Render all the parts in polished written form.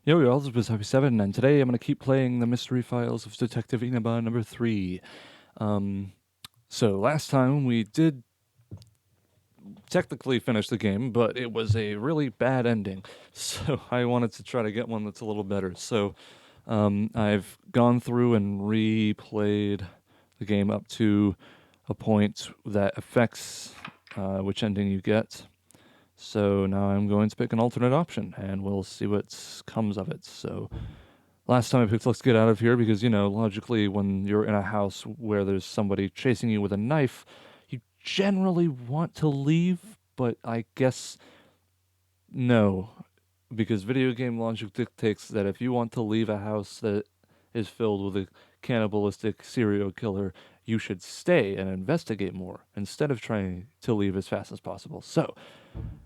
Yo, y'all, this is Happy 7, and today I'm going to keep playing the Mystery Files of Detective Inaba number 3. So last time we did technically finish the game, but it was a really bad ending. So I wanted to try to get one that's a little better. So I've gone through and replayed the game up to a point that affects which ending you get. So now I'm going to pick an alternate option, and we'll see what comes of it. So last time I picked let's get out of here because, logically, when you're in a house where there's somebody chasing you with a knife, you generally want to leave, but I guess no, because video game logic dictates that if you want to leave a house that is filled with a cannibalistic serial killer, you should stay and investigate more instead of trying to leave as fast as possible. So,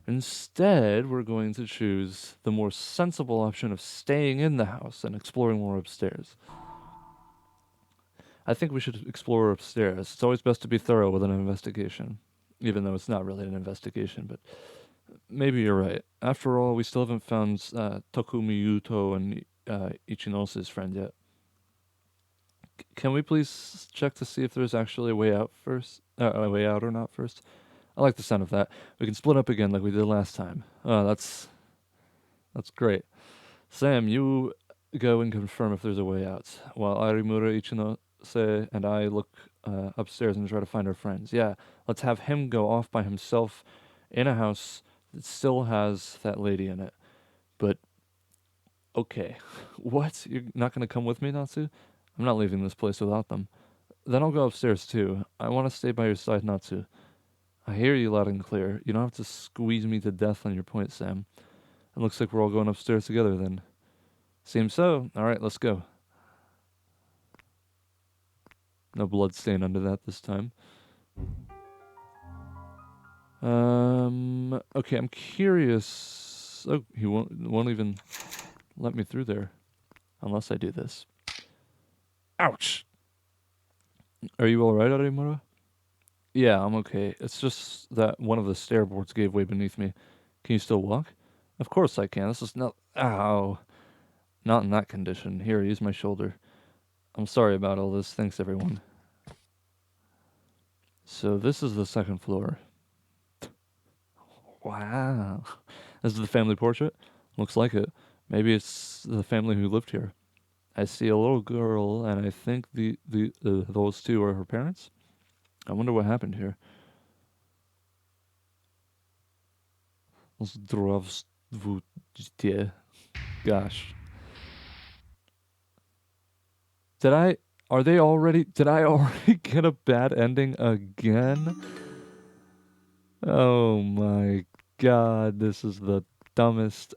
instead, we're going to choose the more sensible option of staying in the house and exploring more upstairs. I think we should explore upstairs. It's always best to be thorough with an investigation, even though it's not really an investigation, but maybe you're right. After all, we still haven't found Takumi Yuto and Ichinosi's friend yet. Can we please check to see if there's actually a way out first? A way out or not first? I like the sound of that. We can split up again like we did last time. That's great. Sam, you go and confirm if there's a way out, while Arimura, Ichinose, and I look upstairs and try to find our friends. Yeah, let's have him go off by himself in a house that still has that lady in it. But, okay. What? You're not going to come with me, Natsu? I'm not leaving this place without them. Then I'll go upstairs too. I want to stay by your side, Natsu. I hear you loud and clear. You don't have to squeeze me to death on your point, Sam. It looks like we're all going upstairs together then. Seems so. Alright, let's go. No blood stain under that this time. Okay, I'm curious. Oh, he won't even let me through there. Unless I do this. Ouch! Are you alright, Arimura? Yeah, I'm okay. It's just that one of the stair boards gave way beneath me. Can you still walk? Of course I can. This is not... Ow. Not in that condition. Here, use my shoulder. I'm sorry about all this. Thanks, everyone. So this is the second floor. Wow. This is the family portrait? Looks like it. Maybe it's the family who lived here. I see a little girl, and I think those two are her parents. I wonder what happened here. Zdravstvuyte. Gosh. Did I... Are they already... Did I already get a bad ending again? Oh my god, this is the dumbest...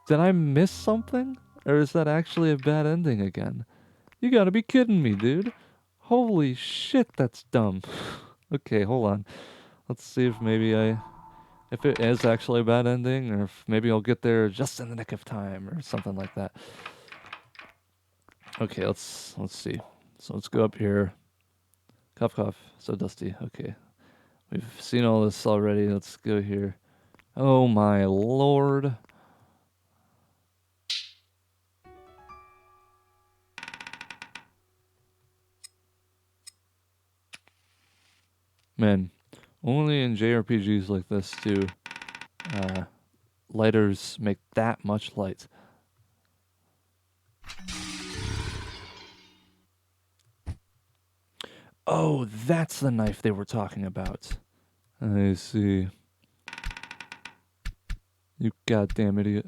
Did I miss something? Or is that actually a bad ending again? You gotta be kidding me, dude. Holy shit, that's dumb. Okay, hold on. Let's see if if it is actually a bad ending, or if maybe I'll get there just in the nick of time, or something like that. Okay, let's see. So let's go up here. Cough, cough. So dusty. Okay. We've seen all this already. Let's go here. Oh my lord. Man, only in JRPGs like this do lighters make that much light. Oh, that's the knife they were talking about. I see. You goddamn idiot.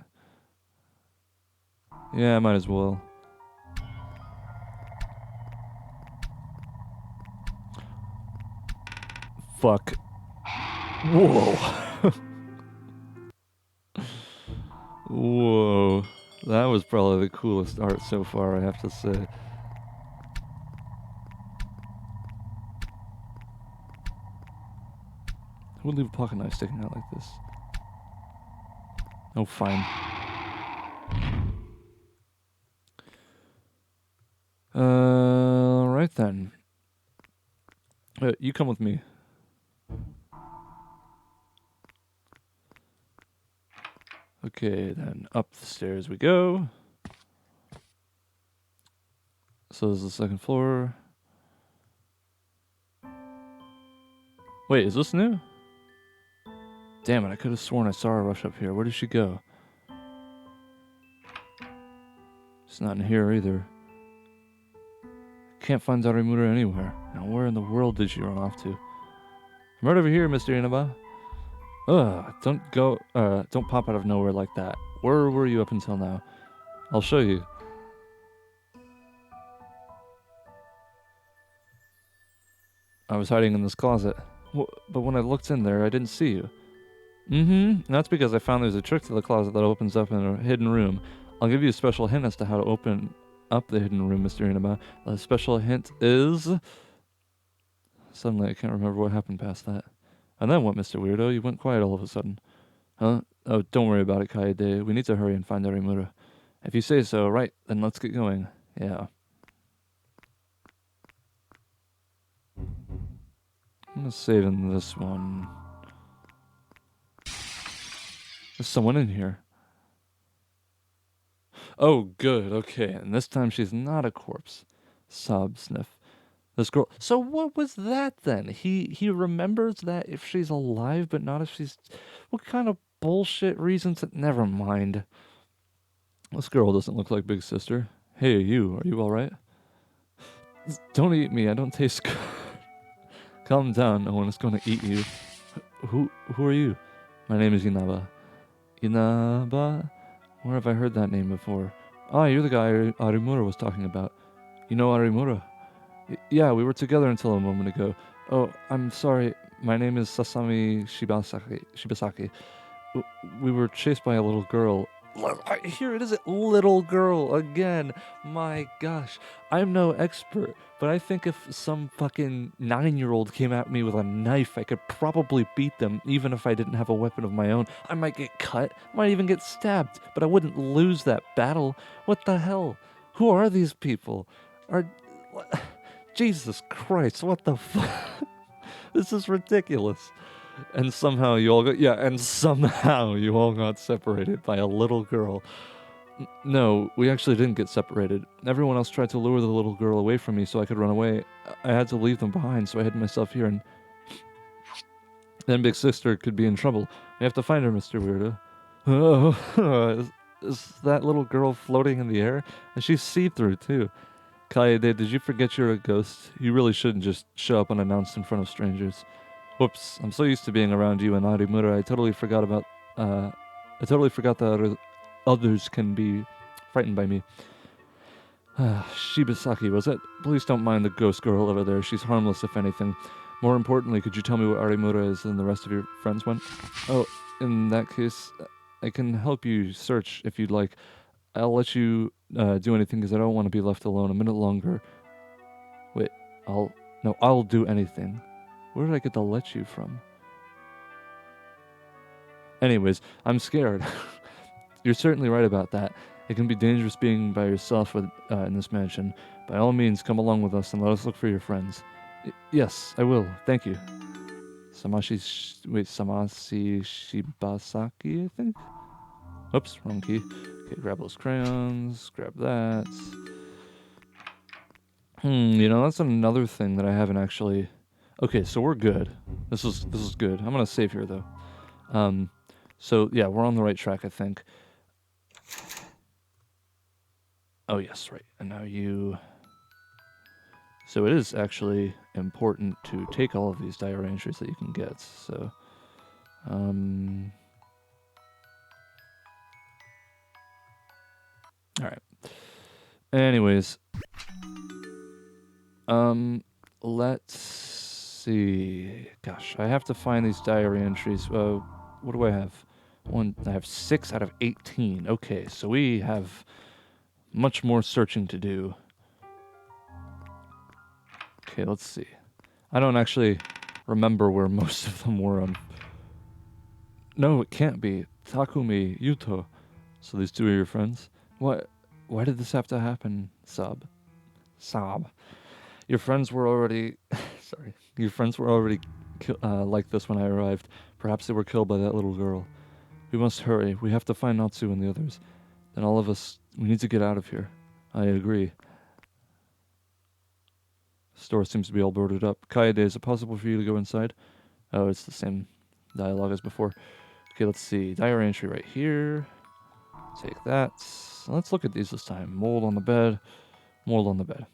Yeah, I might as well. Fuck. Whoa. Whoa. That was probably the coolest art so far, I have to say. Who would leave a pocket knife sticking out like this? Oh, fine. Right then. You come with me. Okay, then up the stairs we go. So this is the second floor. Wait, is this new? Damn it, I could have sworn I saw her rush up here. Where did she go? She's not in here either. Can't find Arimura anywhere. Now where in the world did she run off to? I'm right over here, Mr. Inaba. Ugh, don't pop out of nowhere like that. Where were you up until now? I'll show you. I was hiding in this closet. But when I looked in there, I didn't see you. That's because I found there's a trick to the closet that opens up in a hidden room. I'll give you a special hint as to how to open up the hidden room, Mr. Inaba. The special hint is... Suddenly, I can't remember what happened past that. And then what, Mr. Weirdo? You went quiet all of a sudden. Huh? Oh, don't worry about it, Kaede. We need to hurry and find Arimura. If you say so, right, then let's get going. Yeah. I'm gonna save in this one. There's someone in here. Oh, good, okay. And this time she's not a corpse. Sob sniff. This girl. So what was that then? He remembers that if she's alive, but not if she's... What kind of bullshit reasons? Never mind. This girl doesn't look like Big Sister. Hey, you. Are you alright? Don't eat me. I don't taste good. Calm down. No one is going to eat you. Who are you? My name is Inaba. Inaba? Where have I heard that name before? Ah, you're the guy Arimura was talking about. You know Arimura? Yeah, we were together until a moment ago. Oh, I'm sorry. My name is Sasami Shibasaki. We were chased by a little girl. Here it is, little girl again. My gosh. I'm no expert, but I think if some fucking 9-year-old came at me with a knife, I could probably beat them, even if I didn't have a weapon of my own. I might get cut, might even get stabbed, but I wouldn't lose that battle. What the hell? Who are these people? Jesus Christ, what the fuck? This is ridiculous. And somehow you all got separated by a little girl. No, we actually didn't get separated. Everyone else tried to lure the little girl away from me so I could run away. I had to leave them behind, so I hid myself here, and then Big Sister could be in trouble. We have to find her, Mr. Weirdo. Oh, is that little girl floating in the air? And she's see-through, too. Kaede, did you forget you're a ghost? You really shouldn't just show up unannounced in front of strangers. Whoops, I'm so used to being around you and Arimura, I totally forgot that others can be frightened by me. Shibasaki, was it? Please don't mind the ghost girl over there. She's harmless, if anything. More importantly, could you tell me where Arimura is and the rest of your friends went? Oh, in that case, I can help you search if you'd like. I'll let you do anything because I don't want to be left alone a minute longer. Wait, I'll do anything. Where did I get the let you from? Anyways, I'm scared. You're certainly right about that. It can be dangerous being by yourself in this mansion. By all means, come along with us and let us look for your friends. Yes, I will. Thank you. Samasi Shibasaki, I think? Oops, wrong key. Okay, grab those crayons. Grab that. That's another thing that I haven't actually... Okay, so we're good. This is good. I'm gonna save here though. So yeah, we're on the right track, I think. Oh yes, right. And now you. So it is actually important to take all of these diary entries that you can get. So, all right. Anyways, let's see. Gosh, I have to find these diary entries. What do I have? I have 6 out of 18. Okay, so we have much more searching to do. Okay, let's see. I don't actually remember where most of them were. No, it can't be. Takumi, Yuto. So these 2 are your friends? What? Why did this have to happen? Sob. Your friends were already... Sorry. Your friends were already like this when I arrived. Perhaps they were killed by that little girl. We must hurry. We have to find Natsu and the others. Then all of us, we need to get out of here. I agree. The store seems to be all boarded up. Kaede, is it possible for you to go inside? Oh, it's the same dialogue as before. Okay, let's see. Diary entry right here. Take that. Let's look at these this time. Mold on the bed. Mold on the bed.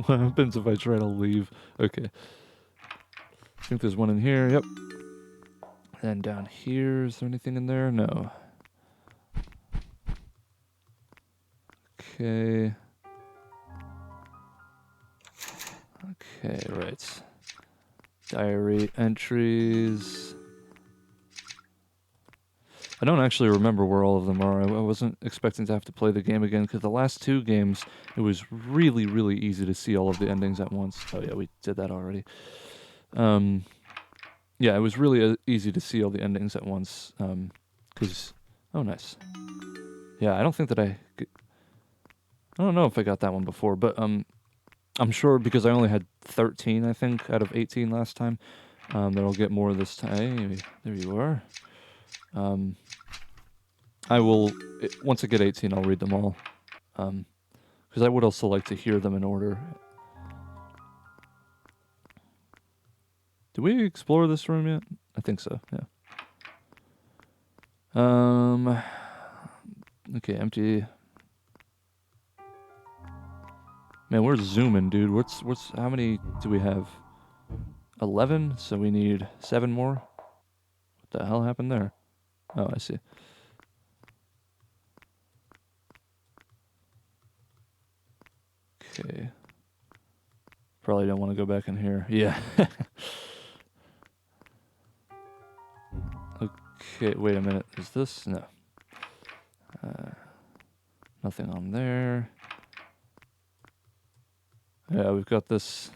What happens if I try to leave? Okay. I think there's one in here. Yep. And down here, is there anything in there? No. Okay. Okay, right. Diary entries. I don't actually remember where all of them are. I wasn't expecting to have to play the game again, because the last two games, it was really, really easy to see all of the endings at once. Oh yeah, we did that already. Yeah, it was really easy to see all the endings at once, because... Oh, nice. Yeah, I don't think that I don't know if I got that one before, but I'm sure, because I only had 13, I think, out of 18 last time, that I'll get more this time. Hey, there you are. I will, once I get 18, I'll read them all. Because I would also like to hear them in order. Did we explore this room yet? I think so, yeah. Okay, empty. Man, we're zooming, dude. How many do we have? 11, so we need 7 more. What the hell happened there? Oh, I see. Okay. Probably don't want to go back in here. Yeah. Okay, wait a minute. Is this? No. Nothing on there. Yeah, we've got this.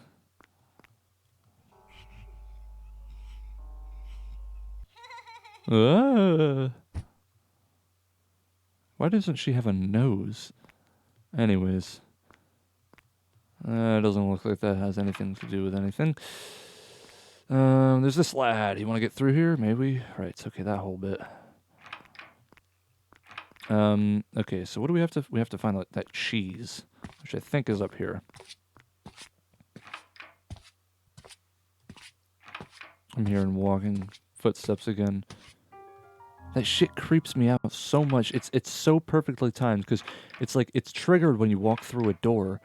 Why doesn't she have a nose? Anyways. It doesn't look like that has anything to do with anything. There's this lad. You want to get through here? Maybe? Right, okay, that whole bit. Okay, so what do we have to... We have to find that cheese, which I think is up here. I'm hearing walking footsteps again. That shit creeps me out so much. It's so perfectly timed, because it's like it's triggered when you walk through a door.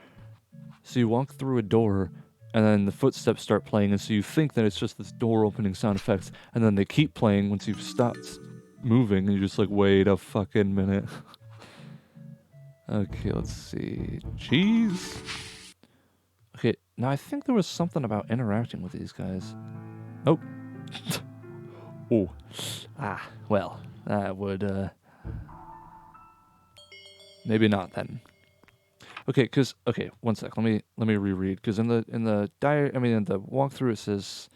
So you walk through a door, and then the footsteps start playing, and so you think that it's just this door opening sound effects, and then they keep playing once you've stopped moving, and you're just like, wait a fucking minute. Okay, let's see. Cheese? Okay, now I think there was something about interacting with these guys. Oh. Oh. Ah, well, that would, maybe not then. Okay, okay, one sec. Let me reread, because in the in the walkthrough it says,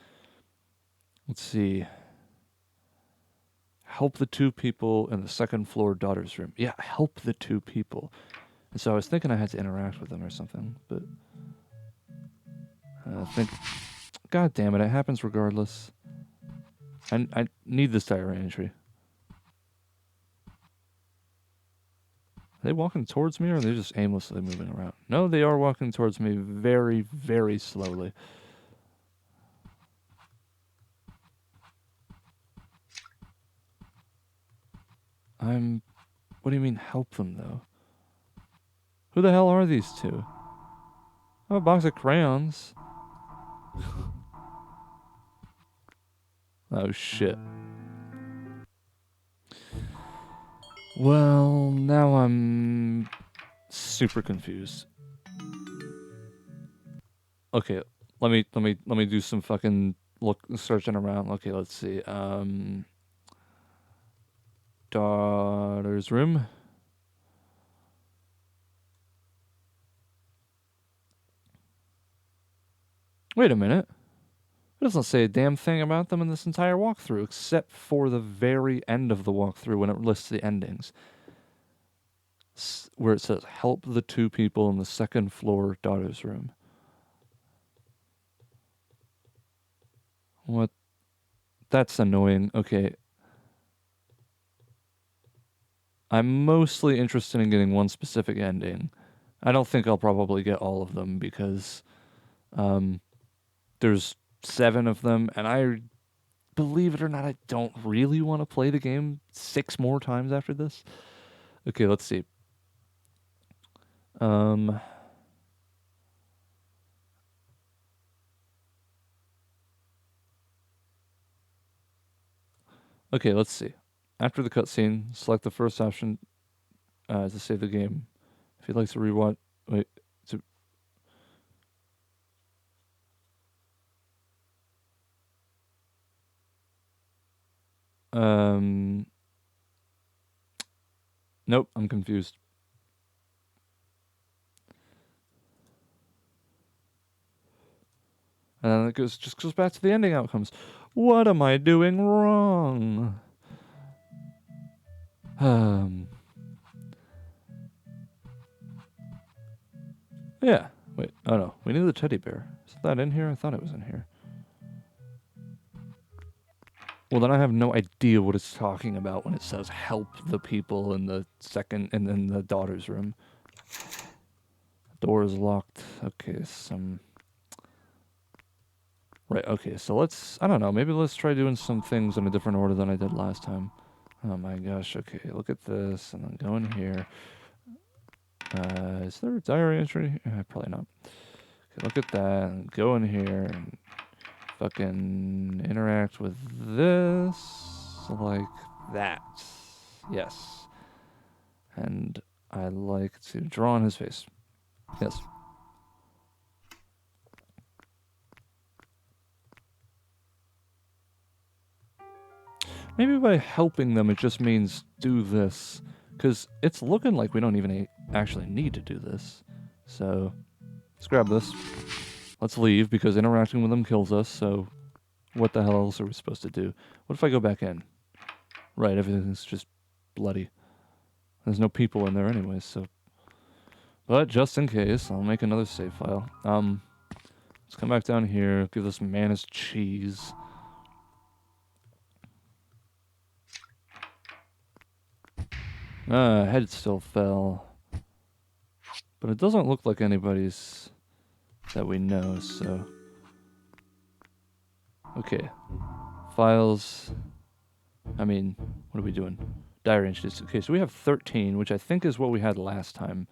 let's see, help the 2 people in the 2nd floor daughter's room. Yeah, help the 2 people. And so I was thinking I had to interact with them or something, but I think, god damn it happens regardless. I need this diary entry. Are they walking towards me, or are they just aimlessly moving around? No, they are walking towards me very, very slowly. What do you mean help them, though? Who the hell are these 2? I have a box of crayons. Oh, shit. Well, now I'm super confused. Okay, let me do some fucking searching around. Okay, let's see. Daughter's room. Wait a minute. It doesn't say a damn thing about them in this entire walkthrough, except for the very end of the walkthrough when it lists the endings. Where it says, help the 2 people in the 2nd floor daughter's room. What? That's annoying. Okay. I'm mostly interested in getting one specific ending. I don't think I'll probably get all of them because there's 7 of them, and I, believe it or not, I don't really want to play the game 6 more times after this. Okay, let's see. Okay, let's see. After the cutscene, select the first option to save the game. If you'd like to rewatch, wait, to nope, I'm confused. And then it just goes back to the ending outcomes. What am I doing wrong? Yeah. Wait. Oh no. We need the teddy bear. Is that in here? I thought it was in here. Well, then I have no idea what it's talking about when it says help the people in the second and in the daughter's room. Door is locked. Okay, Right, okay, so I don't know, maybe let's try doing some things in a different order than I did last time. Oh my gosh, okay, look at this, and then go in here. Is there a diary entry? Probably not. Okay, look at that, and go in here, and fucking interact with this, like that. Yes. And I like to draw on his face. Yes. Maybe by helping them, it just means do this. Because it's looking like we don't even actually need to do this. So, let's grab this. Let's leave, because interacting with them kills us, so what the hell else are we supposed to do? What if I go back in? Right, everything's just bloody. There's no people in there anyway, so... But just in case, I'll make another save file. Let's come back down here, give this man his cheese. Head still fell. But it doesn't look like anybody's that we know, so... Okay. Files... I mean, what are we doing? Diary entries. Okay, so we have 13, which I think is what we had last time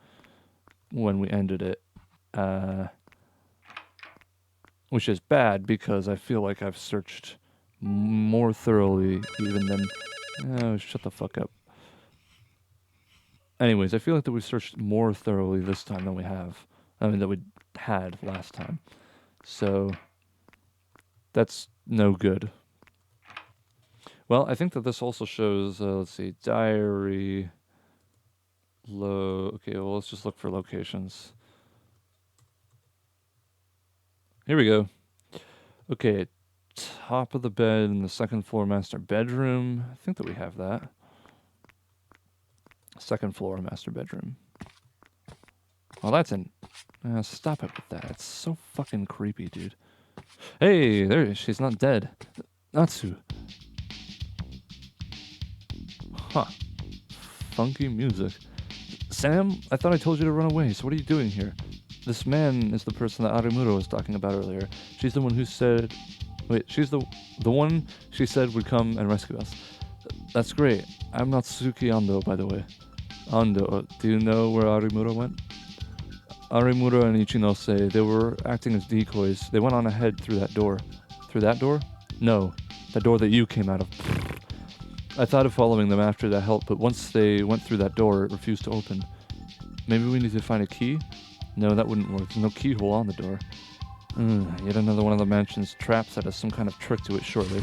when we ended it. Which is bad, because I feel like I've searched more thoroughly even than... Oh, shut the fuck up. Anyways, I feel like that we've searched more thoroughly this time than we have. I mean, that we had last time. So, that's no good. Well, I think that this also shows, let's see, diary... Okay, well, let's just look for locations. Here we go. Okay, top of the bed in the second floor master bedroom. I think that we have that. Second floor master bedroom. Well, that's in... stop it with that. It's so fucking creepy, dude. Hey, there, she's not dead. Natsu. Huh. Funky music. Sam, I thought I told you to run away, so what are you doing here? This man is the person that Arimuro was talking about earlier. She's the one who said... Wait, she's the one she said would come and rescue us. That's great. I'm Natsuki Ando, by the way. Ando, do you know where Arimuro went? Arimuro and Ichinose, they were acting as decoys. They went on ahead through that door. Through that door? No, the door that you came out of. I thought of following them after that help, but once they went through that door, it refused to open. Maybe we need to find a key? No, that wouldn't work. There's no keyhole on the door. Yet another one of the mansion's traps that has some kind of trick to it shortly.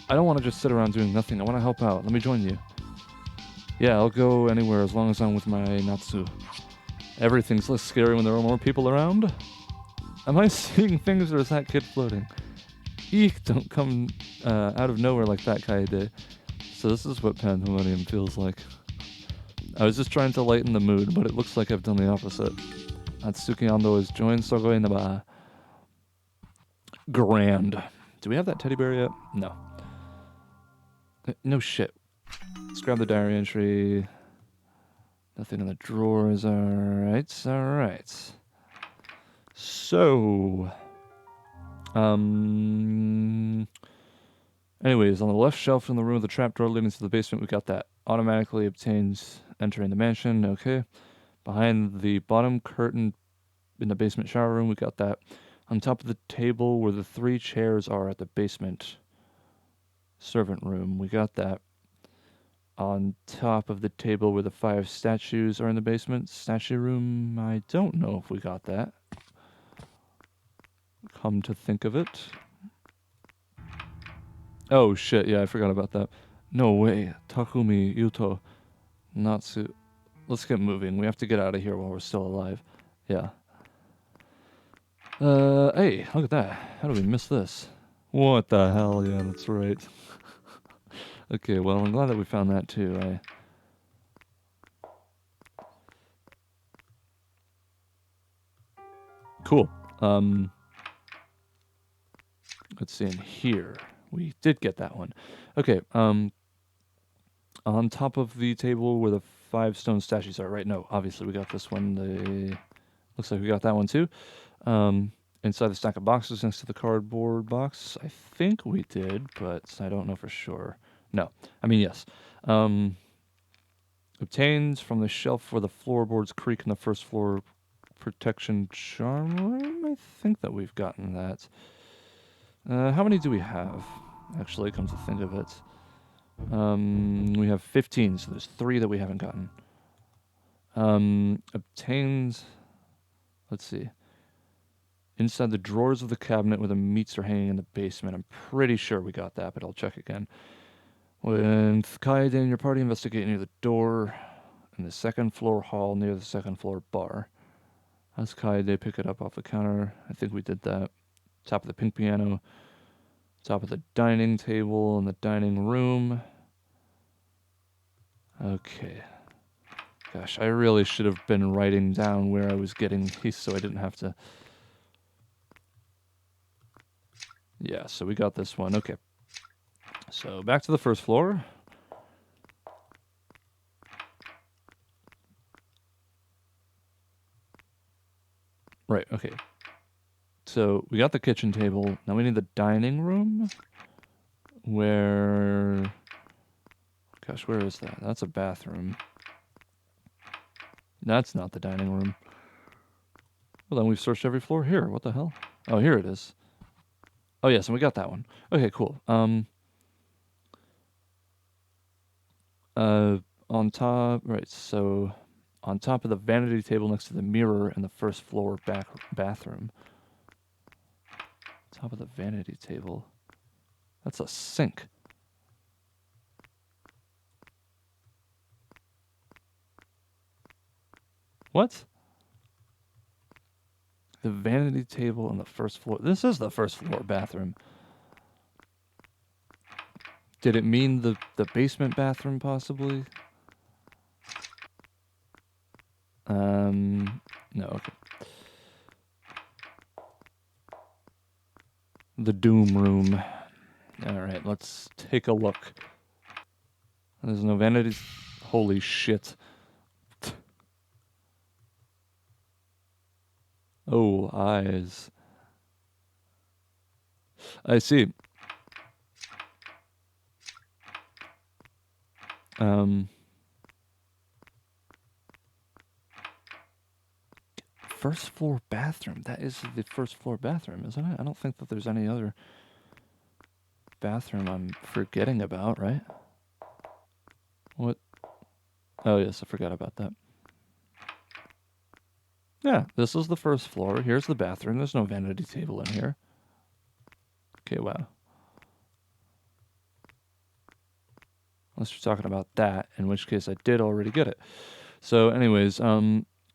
I don't want to just sit around doing nothing. I want to help out. Let me join you. Yeah, I'll go anywhere as long as I'm with my Natsu. Everything's less scary when there are more people around. Am I seeing things, or is that kid floating? Eek, don't come out of nowhere like that, Kaede. So this is what pandemonium feels like. I was just trying to lighten the mood, but it looks like I've done the opposite. Natsuki Ando has joined Sogo Inaba. Grand. Do we have that teddy bear yet? No. No shit. Let's grab the diary entry. Nothing in the drawers. Alright, alright. So... Anyways, on the left shelf in the room with the trapdoor leading to the basement, we got that. Automatically obtains entering the mansion. Okay. Behind the bottom curtain in the basement shower room, we got that. On top of the table where the 3 chairs are at the basement servant room, we got that. On top of the table where the 5 statues are in the basement statue room, I don't know if we got that. Come to think of it. Oh shit, yeah, I forgot about that. No way. Takumi Yuto Natsu. Let's get moving. We have to get out of here while we're still alive. Yeah. Hey, look at that. How did we miss this? What the hell? Yeah, that's right. Okay, well, I'm glad that we found that too. Cool. Let's see in here. We did get that one. Okay, on top of the table where the 5 stone statues are, right? No, obviously we got this one. Looks like we got that one too. Inside the stack of boxes next to the cardboard box, I think we did, but I don't know for sure. No, I mean yes. Obtains from the shelf where the floorboards creak in the first floor protection charm room. I think that we've gotten that. How many do we have? Actually, come to think of it. We have 15, so there's 3 that we haven't gotten. Obtains... Let's see. Inside the drawers of the cabinet where the meats are hanging in the basement. I'm pretty sure we got that, but I'll check again. With Kaede and your party, investigate near the door in the 2nd floor hall near the 2nd floor bar. As Kaede pick it up off the counter. I think we did that. Top of the pink piano. Top of the dining table in the dining room. Okay. Gosh, I really should have been writing down where I was getting these so I didn't have to... Yeah, so we got this one. Okay. So back to the 1st floor. Right, okay. So we got the kitchen table. Now we need the dining room. Where... Gosh, where is that? That's a bathroom. That's not the dining room. Well, then we've searched every floor here. What the hell? Oh, here it is. Oh, yes, and we got that one. Okay, cool. On top... Right, so... On top of the vanity table next to the mirror in the 1st floor bathroom. Top of the vanity table. That's a sink. What? The vanity table on the 1st floor. This is the 1st floor bathroom. Did it mean the basement bathroom, possibly? No, okay. The Doom Room. Alright, let's take a look. There's no vanity... Holy shit. Oh, eyes. I see. First floor bathroom. That is the 1st floor bathroom, isn't it? I don't think that there's any other bathroom I'm forgetting about, right? What? Oh, yes, I forgot about that. Yeah, this is the 1st floor. Here's the bathroom. There's no vanity table in here. Okay, wow. Unless you're talking about that, in which case I did already get it. So, anyways,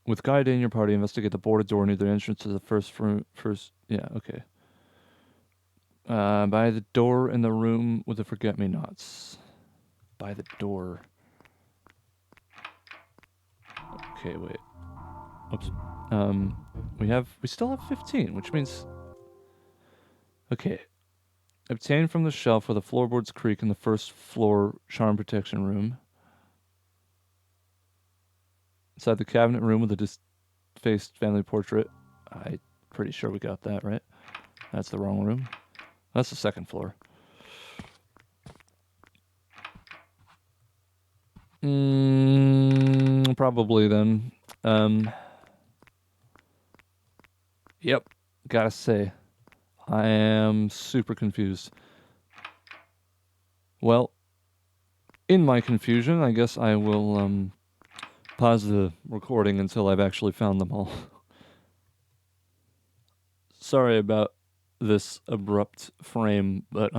with Kaede in your party, investigate the boarded door near the entrance to the first... Yeah, okay. By the door in the room with the forget-me-nots. By the door. Okay, wait. Oops. We still have 15, which means... Okay. Obtained from the shelf where the floorboards creak in the first floor charm protection room. Inside the cabinet room with a disfaced family portrait. I'm pretty sure we got that, right? That's the wrong room. That's the second floor. Probably then. Yep. Gotta say, I am super confused. Well, in my confusion, I guess I will pause the recording until I've actually found them all. Sorry about this abrupt frame, but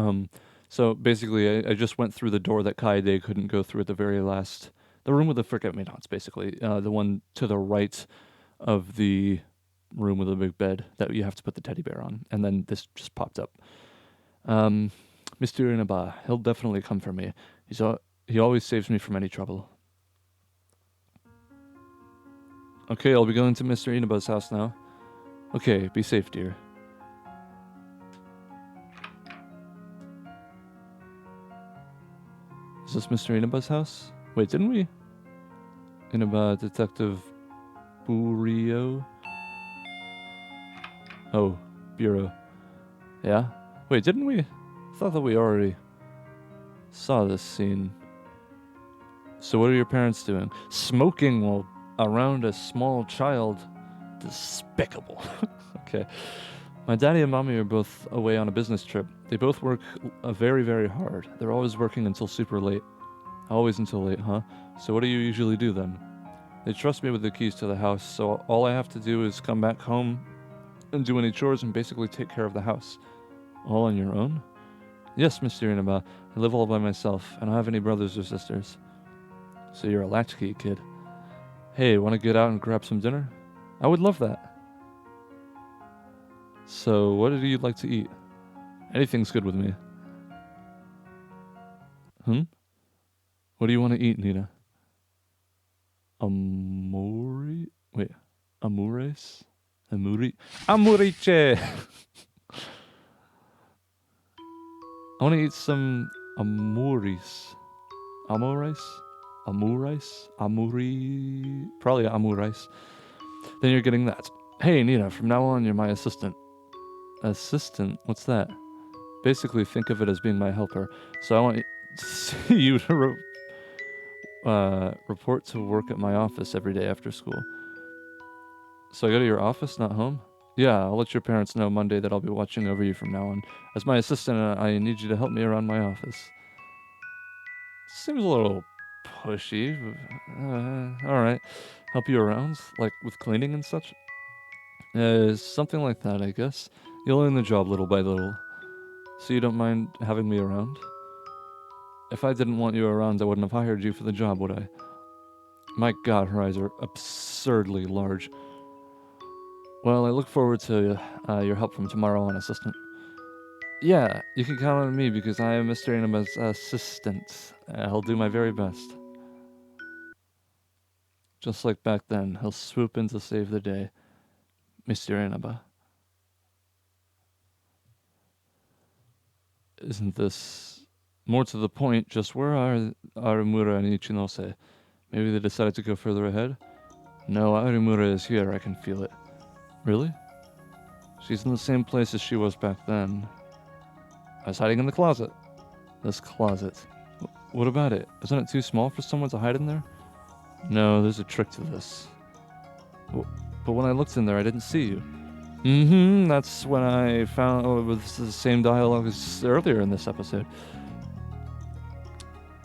so basically I just went through the door that Kaede couldn't go through at the very last, the room with the forget-me-nots, basically, the one to the right of the room with the big bed that you have to put the teddy bear on, and then this just popped up. Mr. Inaba, he'll definitely come for me. He always saves me from any trouble. Okay, I'll be going to Mr. Inaba's house now. Okay, be safe, dear. Is this Mr. Inaba's house? Wait, didn't we? Inaba, Detective Burio? Oh, Bureau. Yeah? Wait, didn't we? I thought that we already saw this scene. So what are your parents doing? Smoking while around a small child? Despicable. Okay. My daddy and mommy are both away on a business trip. They both work very, very hard. They're always working until super late. Always until late, huh? So what do you usually do then? They trust me with the keys to the house, so all I have to do is come back home and do any chores and basically take care of the house. All on your own? Yes, Mr. Inaba. I live all by myself. I don't have any brothers or sisters. So you're a latchkey kid. Hey, want to get out and grab some dinner? I would love that. So, what do you like to eat? Anything's good with me. What do you want to eat, Nina? Amuri? Wait, amures? Amurice! I want to eat some amuris. Amurais? Amuri? Probably amurais. Then you're getting that. Hey, Nina, from now on, you're my assistant. Assistant? What's that? Basically, think of it as being my helper. So I want you to report to work at my office every day after school. So I go to your office, not home? Yeah, I'll let your parents know Monday that I'll be watching over you from now on. As my assistant, I need you to help me around my office. Seems a little pushy. Alright. Help you around? Like with cleaning and such? Something like that, I guess. You'll learn the job little by little. So you don't mind having me around? If I didn't want you around, I wouldn't have hired you for the job, would I? My god, her eyes are absurdly large. Well, I look forward to your help from tomorrow on, assistant. Yeah, you can count on me because I am Mr. Inaba's assistant. I'll do my very best. Just like back then, he'll swoop in to save the day. Mr. Inaba. Isn't this more to the point? Just where are Arimura and Ichinose? Maybe they decided to go further ahead? No, Arimura is here. I can feel it. Really? She's in the same place as she was back then. I was hiding in the closet. This closet. What about it? Isn't it too small for someone to hide in there? No, there's a trick to this. But when I looked in there, I didn't see you. That's when I found it was the same dialogue as earlier in this episode.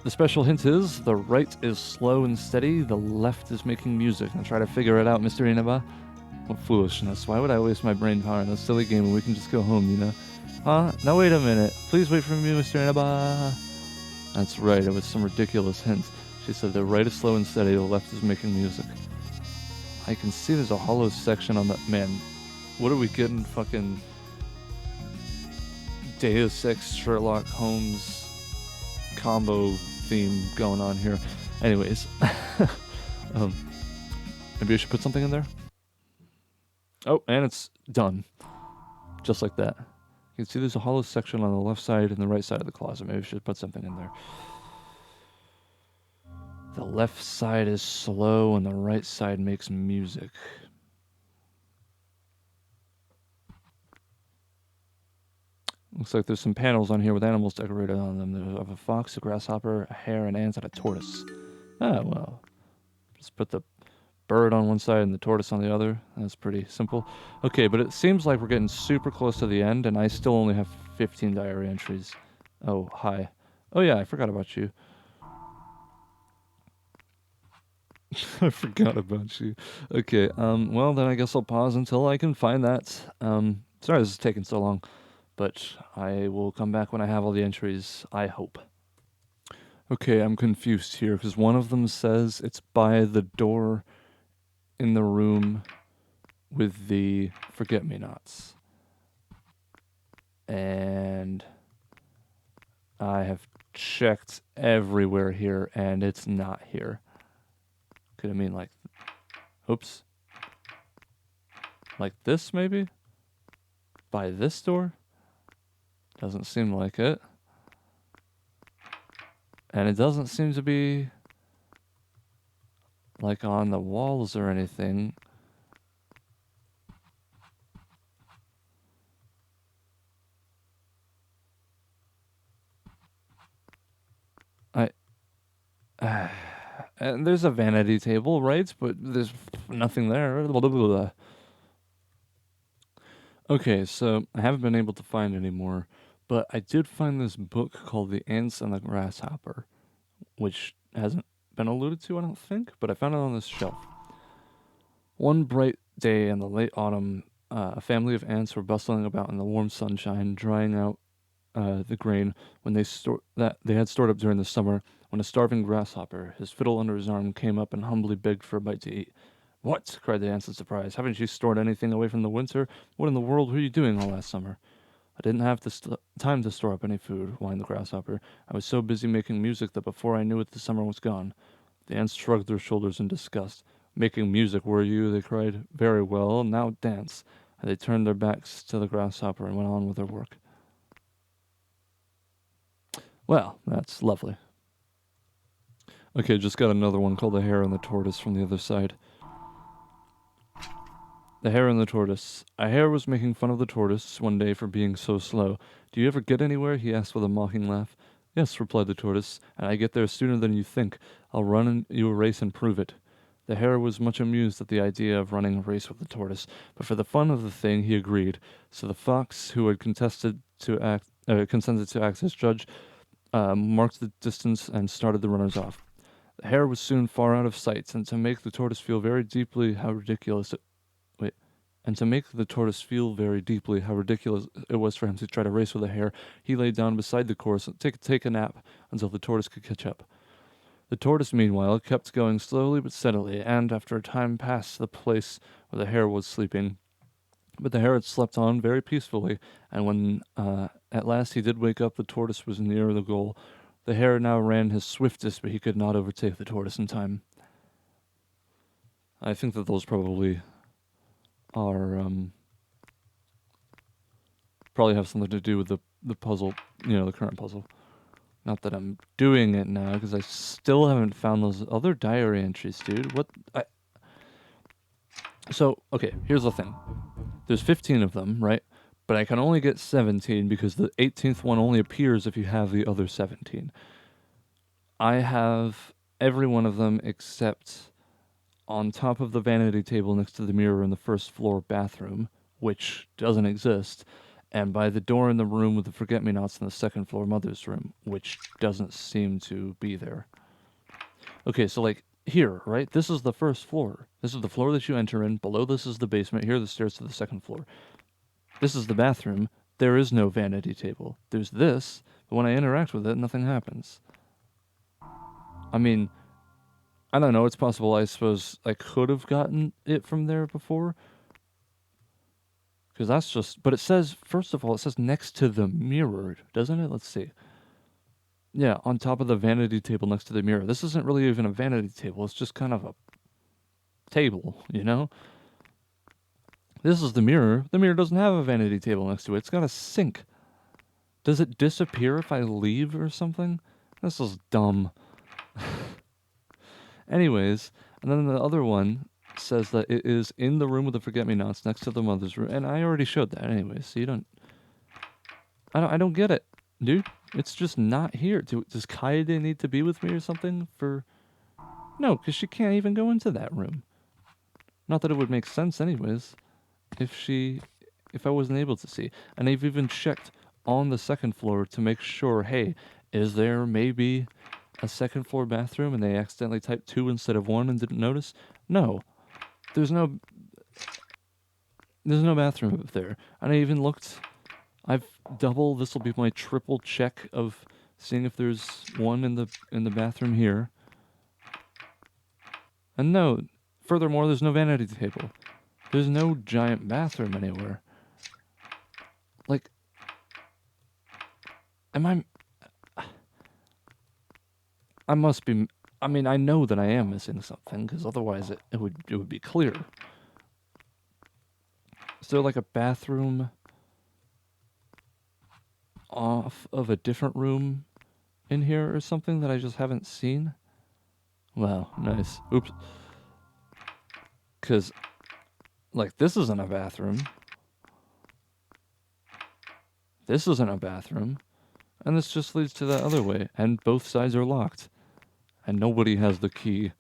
The special hint is, the right is slow and steady, the left is making music. Now try to figure it out, Mr. Inaba. What foolishness. Why would I waste my brain power in this silly game when we can just go home, you know? Huh? Now wait a minute. Please wait for me, Mr. Inaba. That's right, it was some ridiculous hint. She said the right is slow and steady, the left is making music. I can see there's a hollow section on that. Man, what are we getting? Fucking Deus Ex Sherlock Holmes combo theme going on here. Anyways, maybe I should put something in there. Oh, and it's done. Just like that. You can see there's a hollow section on the left side and the right side of the closet. Maybe we should put something in there. The left side is slow and the right side makes music. Looks like there's some panels on here with animals decorated on them. There's a fox, a grasshopper, a hare, an ant, and a tortoise. Ah, well. Just put the bird on one side and the tortoise on the other. That's pretty simple. Okay, but it seems like we're getting super close to the end, and I still only have 15 diary entries. Oh, hi. Oh yeah, I forgot about you. I forgot about you. Okay, well then I guess I'll pause until I can find that. Sorry this is taking so long, but I will come back when I have all the entries, I hope. Okay, I'm confused here, because one of them says it's by the door in the room with the forget-me-nots. And I have checked everywhere here, and it's not here. Could it mean like, oops, like this maybe? By this door? Doesn't seem like it. And it doesn't seem to be like on the walls or anything. And there's a vanity table, right? But there's nothing there. Blah, blah, blah, blah. Okay, so I haven't been able to find any more, but I did find this book called The Ants and the Grasshopper, which hasn't been alluded to, I don't think, but I found it on this shelf. One bright day in the late autumn, a family of ants were bustling about in the warm sunshine, drying out the grain when that they had stored up during the summer. When a starving grasshopper, his fiddle under his arm, came up and humbly begged for a bite to eat. "What?" cried the ants in surprise. "Haven't you stored anything away from the winter? What in the world were you doing all last summer?" "I didn't have time to store up any food," whined the grasshopper. "I was so busy making music that before I knew it, the summer was gone." The ants shrugged their shoulders in disgust. "Making music, were you?" they cried. "Very well, now dance." And they turned their backs to the grasshopper and went on with their work. Well, that's lovely. Okay, just got another one called The Hare and the Tortoise from the other side. The Hare and the Tortoise. A hare was making fun of the tortoise one day for being so slow. "Do you ever get anywhere?" he asked with a mocking laugh. "Yes," replied the tortoise, "and I get there sooner than you think. I'll run you a race and prove it." The hare was much amused at the idea of running a race with the tortoise, but for the fun of the thing he agreed. So the fox, who had consented to act as judge, marked the distance and started the runners off. The hare was soon far out of sight, and to make the tortoise feel very deeply how ridiculous it was for him to try to race with a hare, he lay down beside the course and take a nap until the tortoise could catch up. The tortoise, meanwhile, kept going slowly but steadily, and after a time passed the place where the hare was sleeping. But the hare had slept on very peacefully, and when at last he did wake up, the tortoise was near the goal. The hare now ran his swiftest, but he could not overtake the tortoise in time. I think that those probably are probably have something to do with the puzzle, the current puzzle. Not that I'm doing it now, because I still haven't found those other diary entries, dude. So, okay, here's the thing. There's 15 of them, right? But I can only get 17 because the 18th one only appears if you have the other 17. I have every one of them except on top of the vanity table next to the mirror in the first floor bathroom, which doesn't exist, and by the door in the room with the forget-me-nots in the second floor mother's room, which doesn't seem to be there. Okay, so like here, right? This is the first floor. This is the floor that you enter in. Below this is the basement. Here are the stairs to the second floor. This is the bathroom. There is no vanity table. There's this, but when I interact with it, nothing happens. I mean, I don't know. It's possible. I suppose I could have gotten it from there before. Because that's just... But it says, first of all, it says next to the mirror, doesn't it? Let's see. Yeah, on top of the vanity table next to the mirror. This isn't really even a vanity table. It's just kind of a table, you know? This is the mirror. The mirror doesn't have a vanity table next to it. It's got a sink. Does it disappear if I leave or something? This is dumb. Anyways, and then the other one says that it is in the room with the forget-me-nots next to the mother's room, and I already showed that anyways, so you don't... I don't get it, dude. It's just not here. Does Kaede need to be with me or something for... No, because she can't even go into that room. Not that it would make sense anyways, if I wasn't able to see. And I've even checked on the second floor to make sure, hey, is there maybe a second floor bathroom and they accidentally typed 2 instead of 1 and didn't notice? No. There's no bathroom up there. And I even looked, this will be my triple check of seeing if there's one in the bathroom here. And no, furthermore, there's no vanity table. There's no giant bathroom anywhere. Like, I must be, I mean, I know that I am missing something, because otherwise it would be clear. Is there like a bathroom off of a different room in here or something that I just haven't seen? Wow, nice. Oops. Because, like, this isn't a bathroom. This isn't a bathroom. And this just leads to that other way. And both sides are locked. And nobody has the key.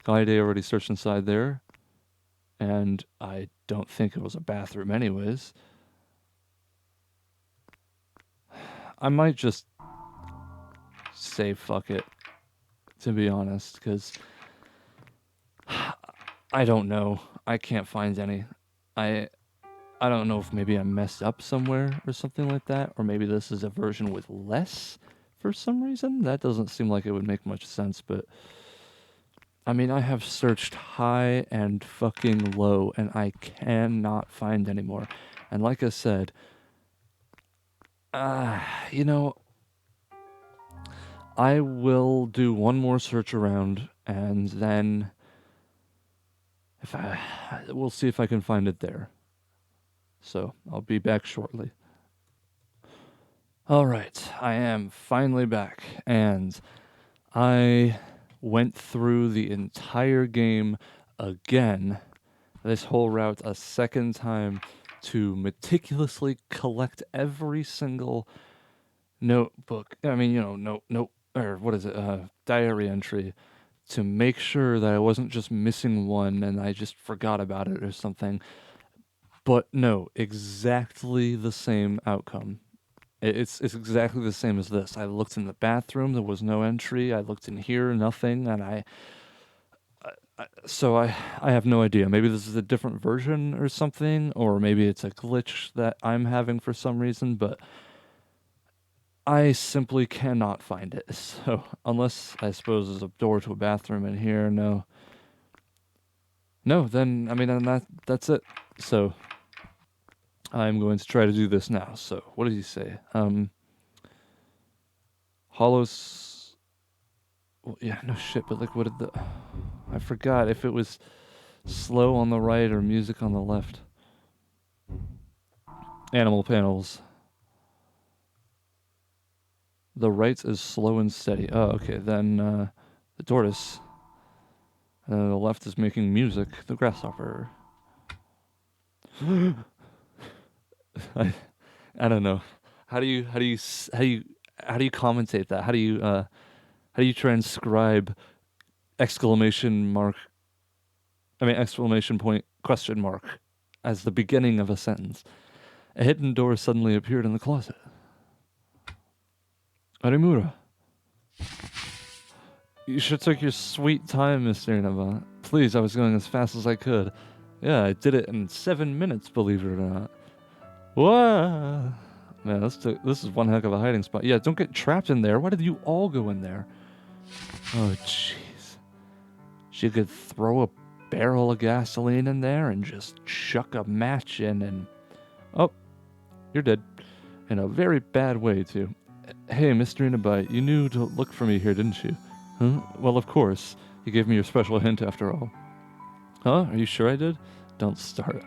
Kaede already searched inside there. And I don't think it was a bathroom anyways. I might just say fuck it, to be honest, because I don't know. I can't find any. I don't know if maybe I messed up somewhere or something like that, or maybe this is a version with less for some reason. That doesn't seem like it would make much sense, but I mean, I have searched high and fucking low, and I cannot find any more. And like I said, you know, I will do one more search around, and then we'll see if I can find it there. So I'll be back shortly. All right, I am finally back, and I went through the entire game again, this whole route a second time, to meticulously collect every single notebook. I mean, you know, diary entry, to make sure that I wasn't just missing one and I just forgot about it or something. But no, exactly the same outcome. It's exactly the same as this. I looked in the bathroom, there was no entry. I looked in here, nothing, and so I have no idea. Maybe this is a different version or something, or maybe it's a glitch that I'm having for some reason, but I simply cannot find it. So, unless I suppose there's a door to a bathroom in here, no. No, then, I mean, then that's it. So, I'm going to try to do this now. So, what did he say? Hollows... Well, yeah, no shit, but like, what did the... I forgot if it was slow on the right or music on the left. Animal panels. The right is slow and steady. Oh, okay, then the tortoise. And the left is making music. The grasshopper. I don't know. How do you commentate that? How do you transcribe exclamation point question mark as the beginning of a sentence? A hidden door suddenly appeared in the closet. Arimura. You should take your sweet time, Mr. Inaba. Please, I was going as fast as I could. Yeah, I did it in 7 minutes, believe it or not. Whoa! Man, this is one heck of a hiding spot. Yeah, don't get trapped in there. Why did you all go in there? Oh, jeez. She could throw a barrel of gasoline in there and just chuck a match in and... Oh, you're dead. In a very bad way, too. Hey, Mr. Inaba, you knew to look for me here, didn't you? Huh? Well, of course. You gave me your special hint after all. Huh? Are you sure I did? Don't start.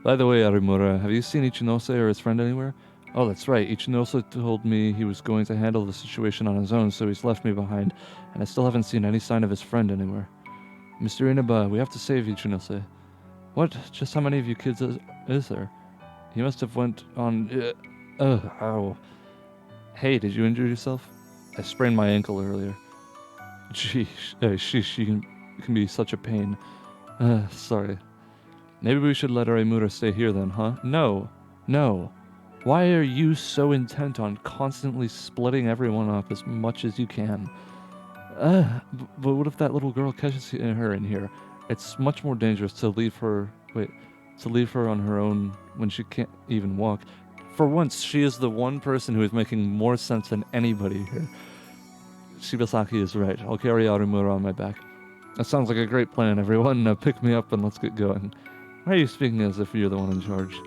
By the way, Arimura, have you seen Ichinose or his friend anywhere? Oh, that's right. Ichinose told me he was going to handle the situation on his own, so he's left me behind, and I still haven't seen any sign of his friend anywhere. Mr. Inaba, we have to save Ichinose. What? Just how many of you kids is there? He must have went on... ow. Hey, did you injure yourself? I sprained my ankle earlier. Gee, she can be such a pain. Sorry. Maybe we should let Arimura stay here then, huh? No. No. Why are you so intent on constantly splitting everyone up as much as you can? But what if that little girl catches her in here? It's much more dangerous to leave her... Wait. To leave her on her own when she can't even walk. For once, she is the one person who is making more sense than anybody here. Shibasaki is right. I'll carry Arimura on my back. That sounds like a great plan, everyone. Now pick me up and let's get going. Why are you speaking as if you're the one in charge?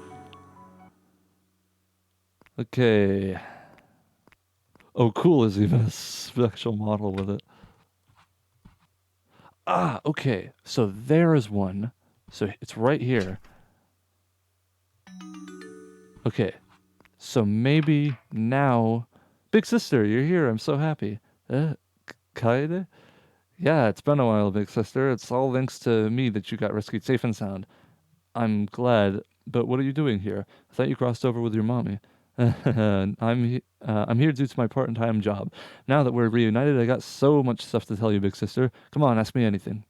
Okay. Oh, cool, is even a special model with it. Ah, okay. So there is one. So it's right here. Okay. So maybe now... Big sister, you're here. I'm so happy. Kaede? Yeah, it's been a while, big sister. It's all thanks to me that you got rescued safe and sound. I'm glad, but what are you doing here? I thought you crossed over with your mommy. I'm here due to my part-time job. Now that we're reunited, I got so much stuff to tell you, big sister. Come on, ask me anything.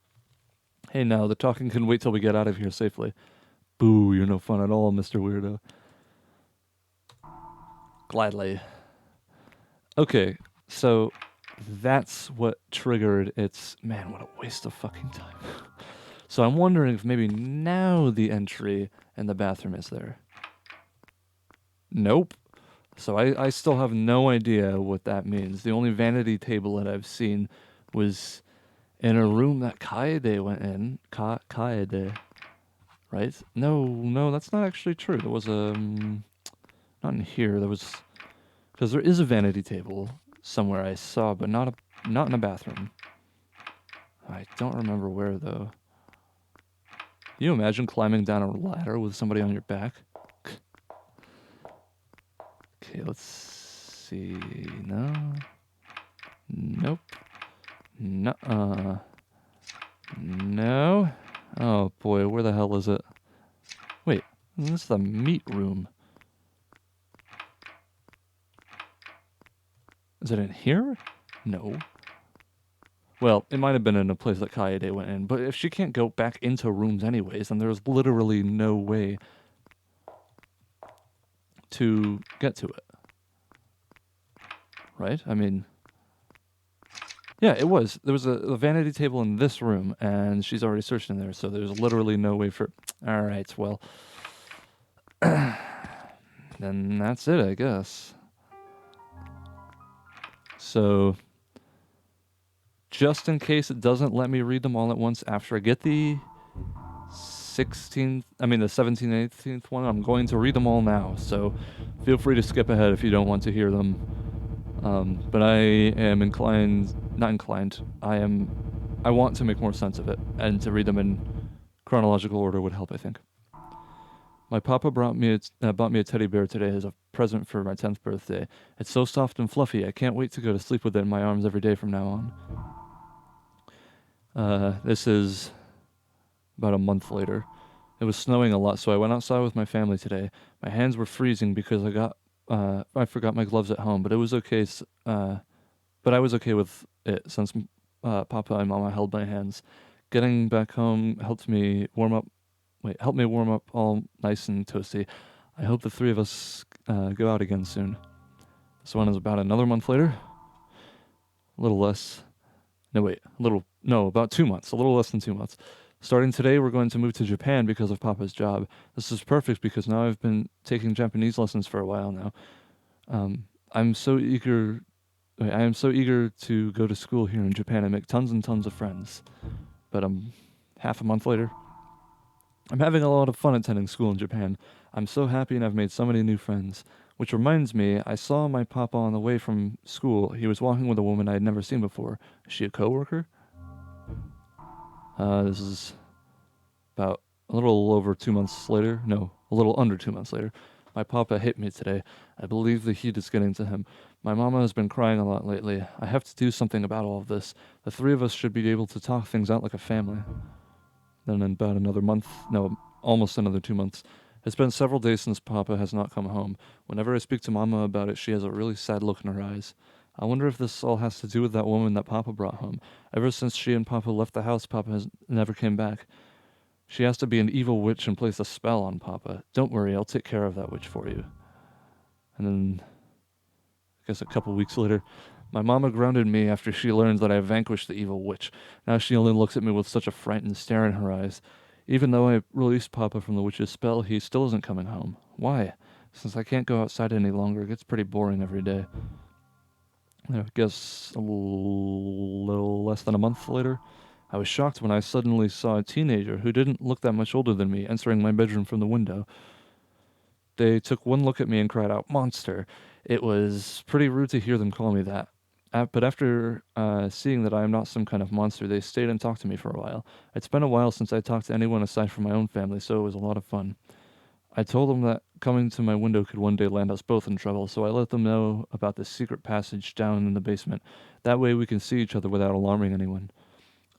Hey, now, the talking can wait till we get out of here safely. Boo, you're no fun at all, Mr. Weirdo. Gladly. Okay, so that's what triggered its... Man, what a waste of fucking time. So I'm wondering if maybe now the entry and the bathroom is there. Nope. So I still have no idea what that means. The only vanity table that I've seen was in a room that Kaede went in. Kaede. Right? No, that's not actually true. There was a... not in here. There was... Because there is a vanity table somewhere I saw, but not in a bathroom. I don't remember where, though. Can you imagine climbing down a ladder with somebody on your back? Okay, let's see. No. Nope. No. No. Oh boy, where the hell is it? Wait, this is the meat room. Is it in here? No. Well, it might have been in a place that Kaede went in, but if she can't go back into rooms anyways, then there's literally no way to get to it. Right? I mean... Yeah, it was. There was a vanity table in this room, and she's already searched in there, so there's literally no way for... Alright, well... then that's it, I guess. So... just in case it doesn't let me read them all at once after I get the 17th and 18th one, I'm going to read them all now, so feel free to skip ahead if you don't want to hear them. But I am I want to make more sense of it, and to read them in chronological order would help, I think. My papa bought me a teddy bear today as a present for my 10th birthday. It's so soft and fluffy, I can't wait to go to sleep with it in my arms every day from now on. This is about a month later. It was snowing a lot, so I went outside with my family today. My hands were freezing because I forgot my gloves at home, but it was okay. But I was okay with it since Papa and Mama held my hands. Getting back home helped me warm up all nice and toasty. I hope the three of us go out again soon. This one is about another month later. A little less. About 2 months. A little less than 2 months. Starting today, we're going to move to Japan because of Papa's job. This is perfect because now I've been taking Japanese lessons for a while now. I am so eager to go to school here in Japan and make tons and tons of friends. But half a month later, I'm having a lot of fun attending school in Japan. I'm so happy and I've made so many new friends. Which reminds me, I saw my papa on the way from school. He was walking with a woman I had never seen before. Is she a coworker? This is about a little over 2 months later. No, a little under 2 months later. My papa hit me today. I believe the heat is getting to him. My mama has been crying a lot lately. I have to do something about all of this. The three of us should be able to talk things out like a family. Then in about another month, no, almost another 2 months, it's been several days since Papa has not come home. Whenever I speak to Mama about it, she has a really sad look in her eyes. I wonder if this all has to do with that woman that Papa brought home. Ever since she and Papa left the house, Papa has never came back. She has to be an evil witch and place a spell on Papa. Don't worry, I'll take care of that witch for you. And then, I guess a couple weeks later, my mama grounded me after she learned that I vanquished the evil witch. Now she only looks at me with such a frightened stare in her eyes. Even though I released Papa from the witch's spell, he still isn't coming home. Why? Since I can't go outside any longer, it gets pretty boring every day. I guess a little less than a month later, I was shocked when I suddenly saw a teenager who didn't look that much older than me entering my bedroom from the window. They took one look at me and cried out, "Monster!" It was pretty rude to hear them call me that. But after seeing that I am not some kind of monster, they stayed and talked to me for a while. It's been a while since I talked to anyone aside from my own family, so it was a lot of fun. I told them that coming to my window could one day land us both in trouble, so I let them know about this secret passage down in the basement. That way we can see each other without alarming anyone.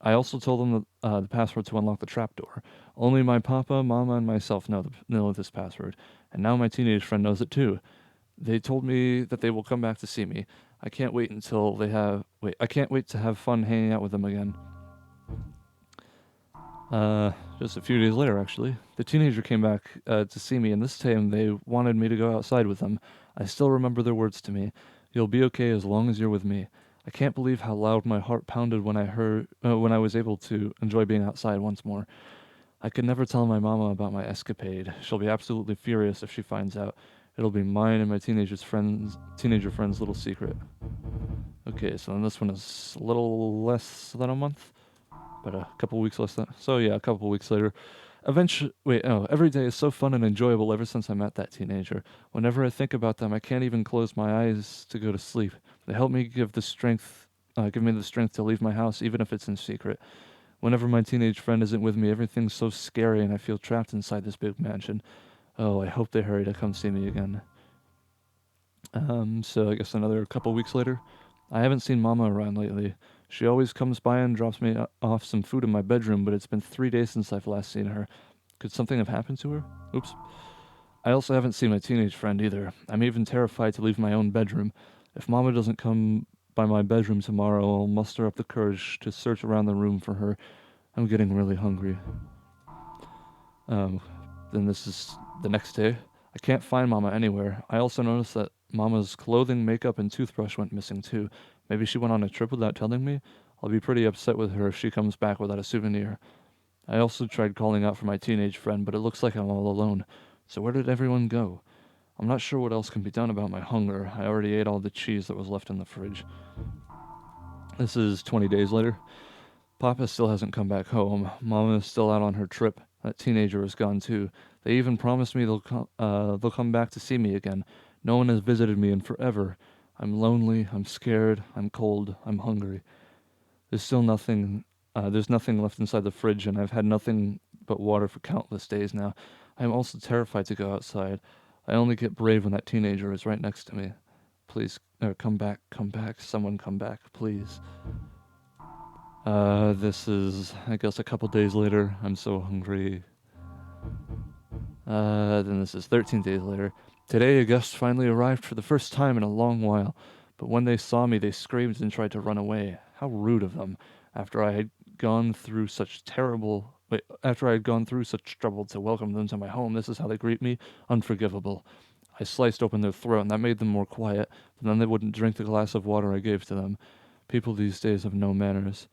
I also told them the password to unlock the trapdoor. Only my papa, mama, and myself know this password, and now my teenage friend knows it too. They told me that they will come back to see me. I can't wait until they have. Wait, I can't wait to have fun hanging out with them again. Just a few days later, actually, the teenager came back to see me, and this time they wanted me to go outside with them. I still remember their words to me: "You'll be okay as long as you're with me." I can't believe how loud my heart pounded when I was able to enjoy being outside once more. I could never tell my mama about my escapade. She'll be absolutely furious if she finds out. It'll be mine and my teenager friend's little secret. Okay, so then this one is a little less than a month, but a couple weeks less than. So yeah, a couple weeks later. Every day is so fun and enjoyable ever since I met that teenager. Whenever I think about them, I can't even close my eyes to go to sleep. They help me give me the strength to leave my house, even if it's in secret. Whenever my teenage friend isn't with me, everything's so scary and I feel trapped inside this big mansion. Oh, I hope they hurry to come see me again. So I guess another couple weeks later. I haven't seen Mama around lately. She always comes by and drops me off some food in my bedroom, but it's been 3 days since I've last seen her. Could something have happened to her? Oops. I also haven't seen my teenage friend either. I'm even terrified to leave my own bedroom. If Mama doesn't come by my bedroom tomorrow, I'll muster up the courage to search around the room for her. I'm getting really hungry. Then this is the next day. I can't find Mama anywhere. I also noticed that Mama's clothing, makeup, and toothbrush went missing too. Maybe she went on a trip without telling me? I'll be pretty upset with her if she comes back without a souvenir. I also tried calling out for my teenage friend, but it looks like I'm all alone. So where did everyone go? I'm not sure what else can be done about my hunger. I already ate all the cheese that was left in the fridge. This is 20 days later. Papa still hasn't come back home. Mama is still out on her trip. That teenager is gone too. They even promised me they'll come back to see me again. No one has visited me in forever. I'm lonely, I'm scared, I'm cold, I'm hungry. There's nothing left inside the fridge, and I've had nothing but water for countless days now. I am also terrified to go outside. I only get brave when that teenager is right next to me. Please, come back, someone come back, please. This is, I guess, a couple days later. I'm so hungry. Then this is 13 days later. Today, a guest finally arrived for the first time in a long while. But when they saw me, they screamed and tried to run away. How rude of them. After I had gone through such trouble to welcome them to my home, this is how they greet me? Unforgivable. I sliced open their throat, and that made them more quiet, but then they wouldn't drink the glass of water I gave to them. People these days have no manners.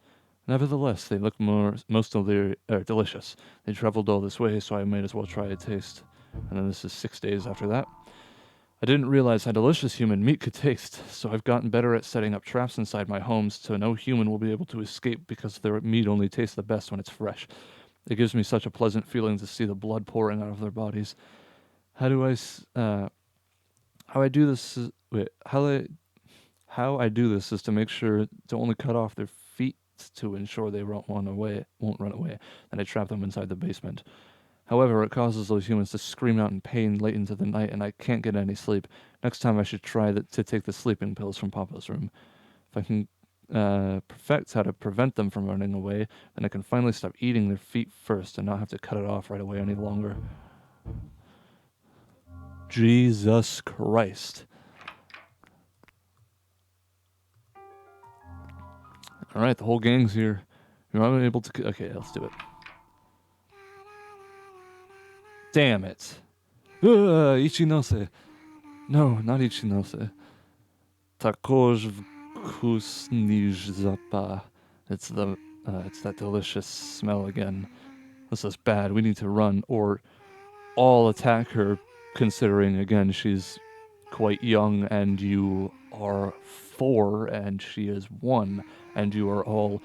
Nevertheless, they look delicious. They traveled all this way, so I might as well try a taste. And then this is 6 days after that. I didn't realize how delicious human meat could taste, so I've gotten better at setting up traps inside my homes so no human will be able to escape because their meat only tastes the best when it's fresh. It gives me such a pleasant feeling to see the blood pouring out of their bodies. How I do this is, wait, how I do this is to make sure to only cut off their feet to ensure they won't run away. Then I trap them inside the basement. However, it causes those humans to scream out in pain late into the night, and I can't get any sleep. Next time I should try to take the sleeping pills from Papa's room. If I can perfect how to prevent them from running away, then I can finally stop eating their feet first and not have to cut it off right away any longer. Jesus Christ. Alright, the whole gang's here. You're unable to... Okay, let's do it. Damn it. Ichinose. No, not Ichinose. Takoj Kusnizapa. It's that delicious smell again. This is bad. We need to run, or all attack her, considering, again, she's quite young, and you are 4, and she is 1, and you are all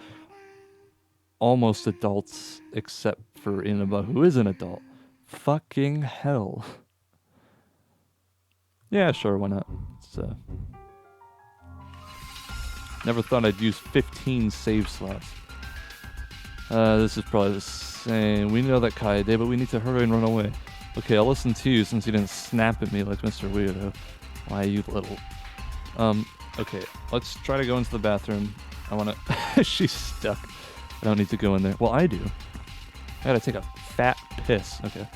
almost adults, except for Inaba, who is an adult. Fucking hell. Yeah, sure, why not? It's, never thought I'd use 15 save slots. This is probably the same. We know that Kaede, but we need to hurry and run away. Okay, I'll listen to you since you didn't snap at me like Mr. Weirdo. Why, you little... Okay, let's try to go into the bathroom. I wanna... She's stuck. I don't need to go in there. Well, I do. I gotta take a fat piss. Okay.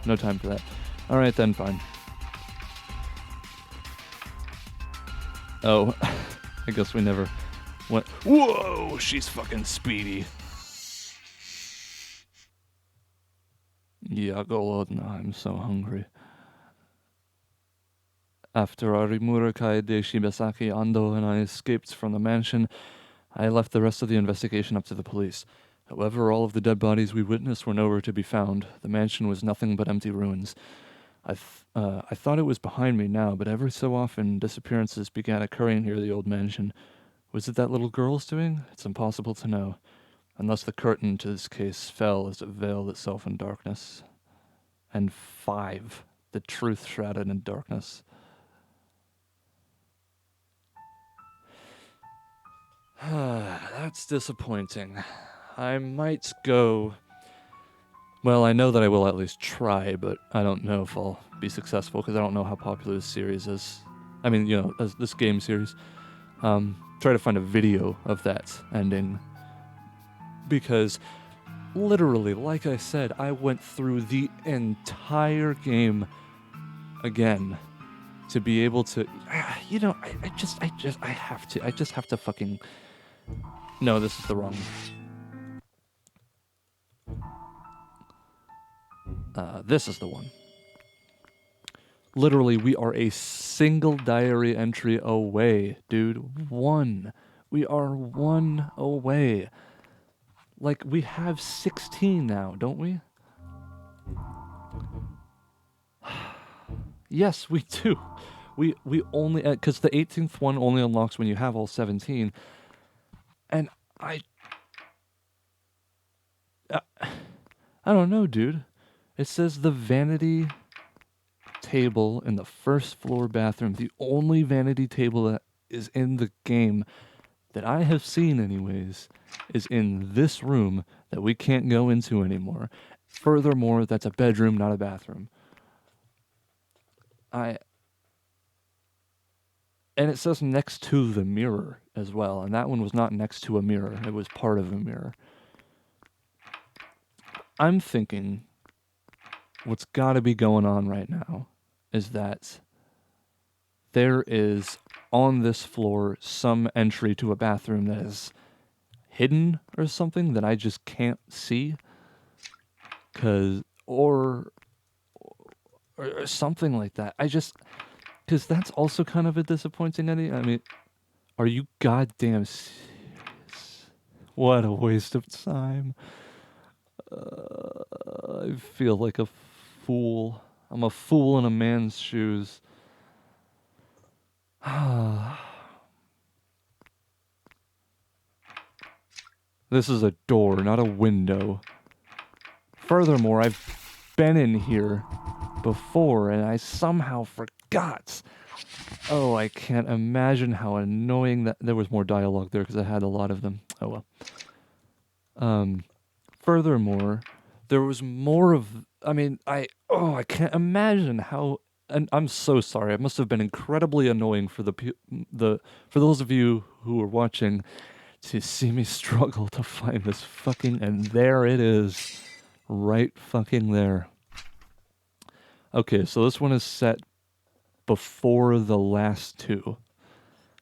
No time for that. Alright then, fine. Oh, I guess we never went... Whoa! She's fucking speedy. Yeah, Golodna, I'm so hungry. After Arimura Kaede, Shibasaki, Ando, and I escaped from the mansion, I left the rest of the investigation up to the police. However, all of the dead bodies we witnessed were nowhere to be found. The mansion was nothing but empty ruins. I thought it was behind me now, but every so often disappearances began occurring near the old mansion. Was it that little girl's doing? It's impossible to know. Unless the curtain to this case fell as it veiled itself in darkness. And 5. The truth shrouded in darkness. That's disappointing. I might go... Well, I know that I will at least try, but I don't know if I'll be successful because I don't know how popular this series is. I mean, you know, this game series. Try to find a video of that ending. Because, literally, like I said, I went through the entire game again to be able to... You know, I just have to fucking... No, this is the wrong... This is the one. Literally, we are a single diary entry away, dude. 1. We are 1 away. Like, we have 16 now, don't we? Yes, we do. We only... Because the 18th one only unlocks when you have all 17. And I don't know, dude. It says the vanity table in the first floor bathroom, the only vanity table that is in the game that I have seen anyways, is in this room that we can't go into anymore. Furthermore, that's a bedroom, not a bathroom. And it says next to the mirror as well, and that one was not next to a mirror, it was part of a mirror. I'm thinking what's got to be going on right now is that there is on this floor some entry to a bathroom that is hidden or something that I just can't see, or something like that. Because that's also kind of a disappointing ending. I mean, are you goddamn serious? What a waste of time. I feel like a fool. I'm a fool in a man's shoes. This is a door, not a window. Furthermore, I've been in here before and I somehow forgot. Oh, I can't imagine how annoying that... There was more dialogue there because I had a lot of them. Oh well. Furthermore, there was more of I mean, I can't imagine how. And I'm so sorry. It must have been incredibly annoying for for those of you who are watching to see me struggle to find this fucking. And there it is, right fucking there. Okay, so this one is set before the last two.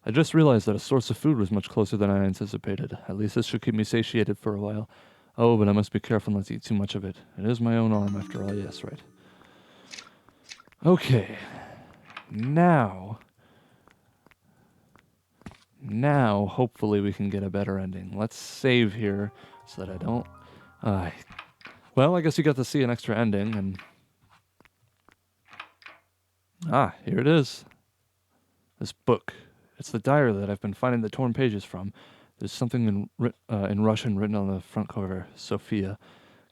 I just realized that a source of food was much closer than I anticipated. At least this should keep me satiated for a while. Oh, but I must be careful not to eat too much of it. It is my own arm, after all. Yes, right. Okay. Now, hopefully we can get a better ending. Let's save here so that I don't... well, I guess you got to see an extra ending, and... here it is. This book. It's the diary that I've been finding the torn pages from. There's something in Russian written on the front cover. Sophia.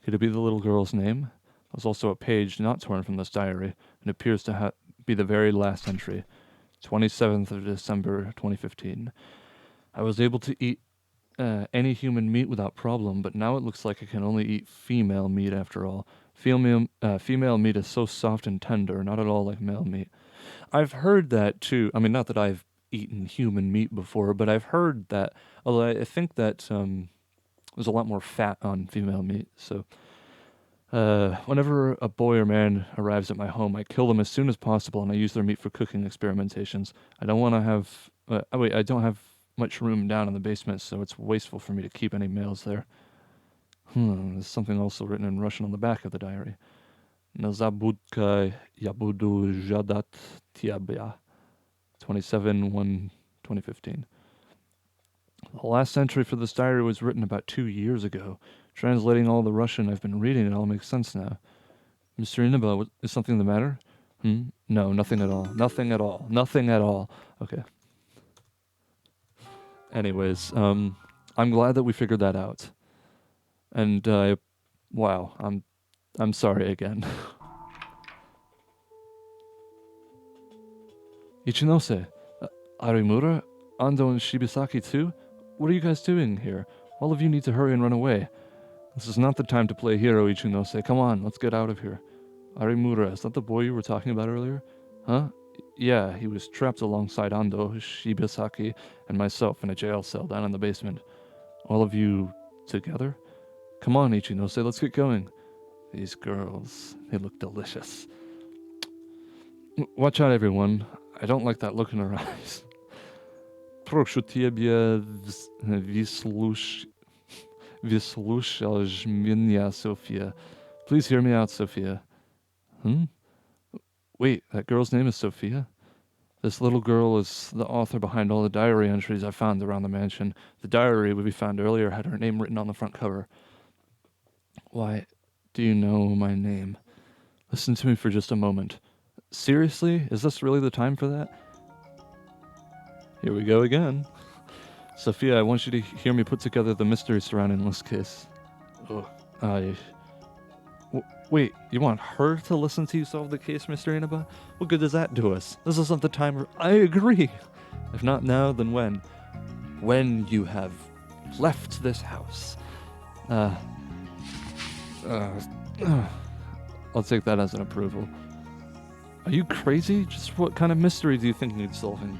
Could it be the little girl's name? There's also a page not torn from this diary, and appears to be the very last entry. 27th of December, 2015. I was able to eat any human meat without problem, but now it looks like I can only eat female meat after all. Female meat is so soft and tender, not at all like male meat. I've heard that too. I mean, not that I've eaten human meat before, but I've heard that, although I think that there's a lot more fat on female meat, so... whenever a boy or man arrives at my home, I kill them as soon as possible, and I use their meat for cooking experimentations. I don't want to have... I don't have much room down in the basement, so it's wasteful for me to keep any males there. There's something also written in Russian on the back of the diary. Nazabudka yabudu jadat tiabya. 27/1/2015. The last entry for this diary was written about 2 years ago. Translating all the Russian I've been reading, it all makes sense now. Mr. Inaba, is something the matter? No, nothing at all. Nothing at all. Nothing at all. Okay. Anyways, I'm glad that we figured that out. And, wow, I'm sorry again. Ichinose, Arimura, Ando and Shibasaki too? What are you guys doing here? All of you need to hurry and run away. This is not the time to play hero, Ichinose. Come on, let's get out of here. Arimura, is that the boy you were talking about earlier? Huh? Yeah, he was trapped alongside Ando, Shibasaki, and myself in a jail cell down in the basement. All of you together? Come on, Ichinose, let's get going. These girls, they look delicious. Watch out, everyone. I don't like that look in her eyes. Proszę ciebie, wysłuchaj mnie, Sophia. Please hear me out, Sophia. Wait, that girl's name is Sophia? This little girl is the author behind all the diary entries I found around the mansion. The diary we found earlier had her name written on the front cover. Why, do you know my name? Listen to me for just a moment. Seriously? Is this really the time for that? Here we go again. Sophia, I want you to hear me put together the mystery surrounding this case. Wait, you want her to listen to you solve the case, Mr. Inaba? What good does that do us? This isn't the time. I agree. If not now, then when? When you have left this house. I'll take that as an approval. Are you crazy? Just what kind of mystery do you think needs solving?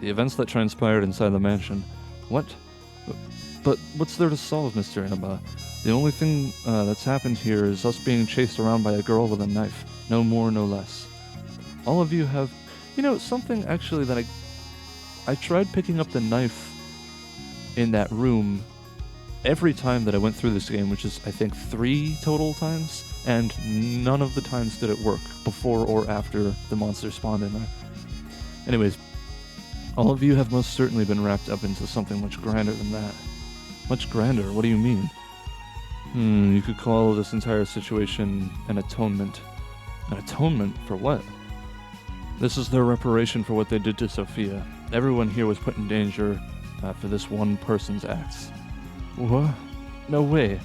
The events that transpired inside the mansion. What? But what's there to solve, Mr. Inaba? The only thing that's happened here is us being chased around by a girl with a knife. No more, no less. All of you have... You know, something actually that I tried picking up the knife in that room every time that I went through this game, which is, I think, 3 total times, and none of the times did it work, before or after the monster spawned in there. Anyways, all of you have most certainly been wrapped up into something much grander than that. Much grander? What do you mean? You could call this entire situation an atonement. An atonement? For what? This is their reparation for what they did to Sophia. Everyone here was put in danger for this one person's acts. What? No way.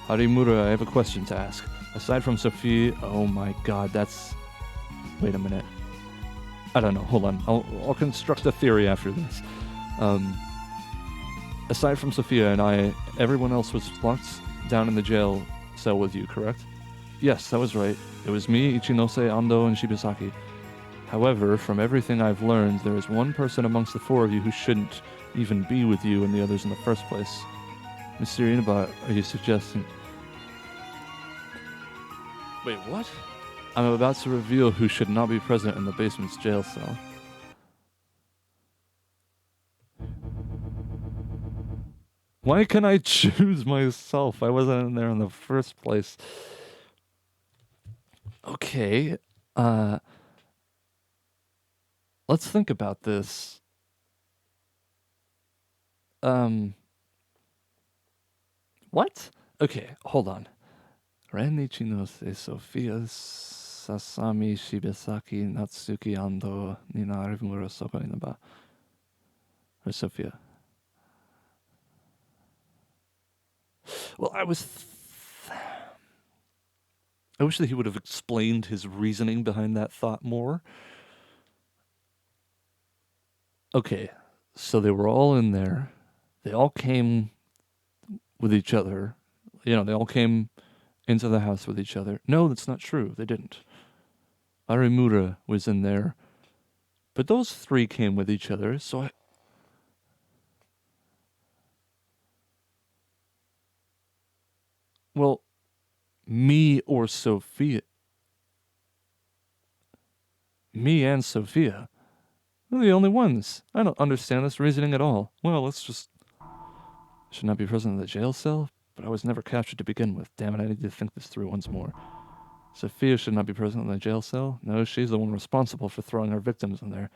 Harimura, I have a question to ask. Aside from Sophia... Oh my god, that's... Wait a minute. I don't know, hold on. I'll construct a theory after this. Aside from Sophia and I, everyone else was locked down in the jail cell with you, correct? Yes, that was right. It was me, Ichinose, Ando, and Shibasaki. However, from everything I've learned, there is one person amongst the four of you who shouldn't even be with you and the others in the first place. Mr. Inaba, are you suggesting... Wait, what? I'm about to reveal who should not be present in the basement's jail cell. Why can I choose myself? I wasn't in there in the first place. Okay, let's think about this. What? Okay, hold on. Ren Ichinose, Sophia, Sasami, Shibasaki, Natsuki, Ando, Nina, Arimura, Soko, Inaba. Or Sophia. Well, I wish that he would have explained his reasoning behind that thought more. Okay, so they were all in there. They all came with each other. You know, they all came into the house with each other. No, that's not true. They didn't. Arimura was in there. But those three came with each other, so Well, me or Sophia. Me and Sophia. We're the only ones. I don't understand this reasoning at all. Well, let's just... Should not be present in the jail cell, but I was never captured to begin with. Damn it, I need to think this through once more. Sophia should not be present in the jail cell. No, she's the one responsible for throwing our victims in there.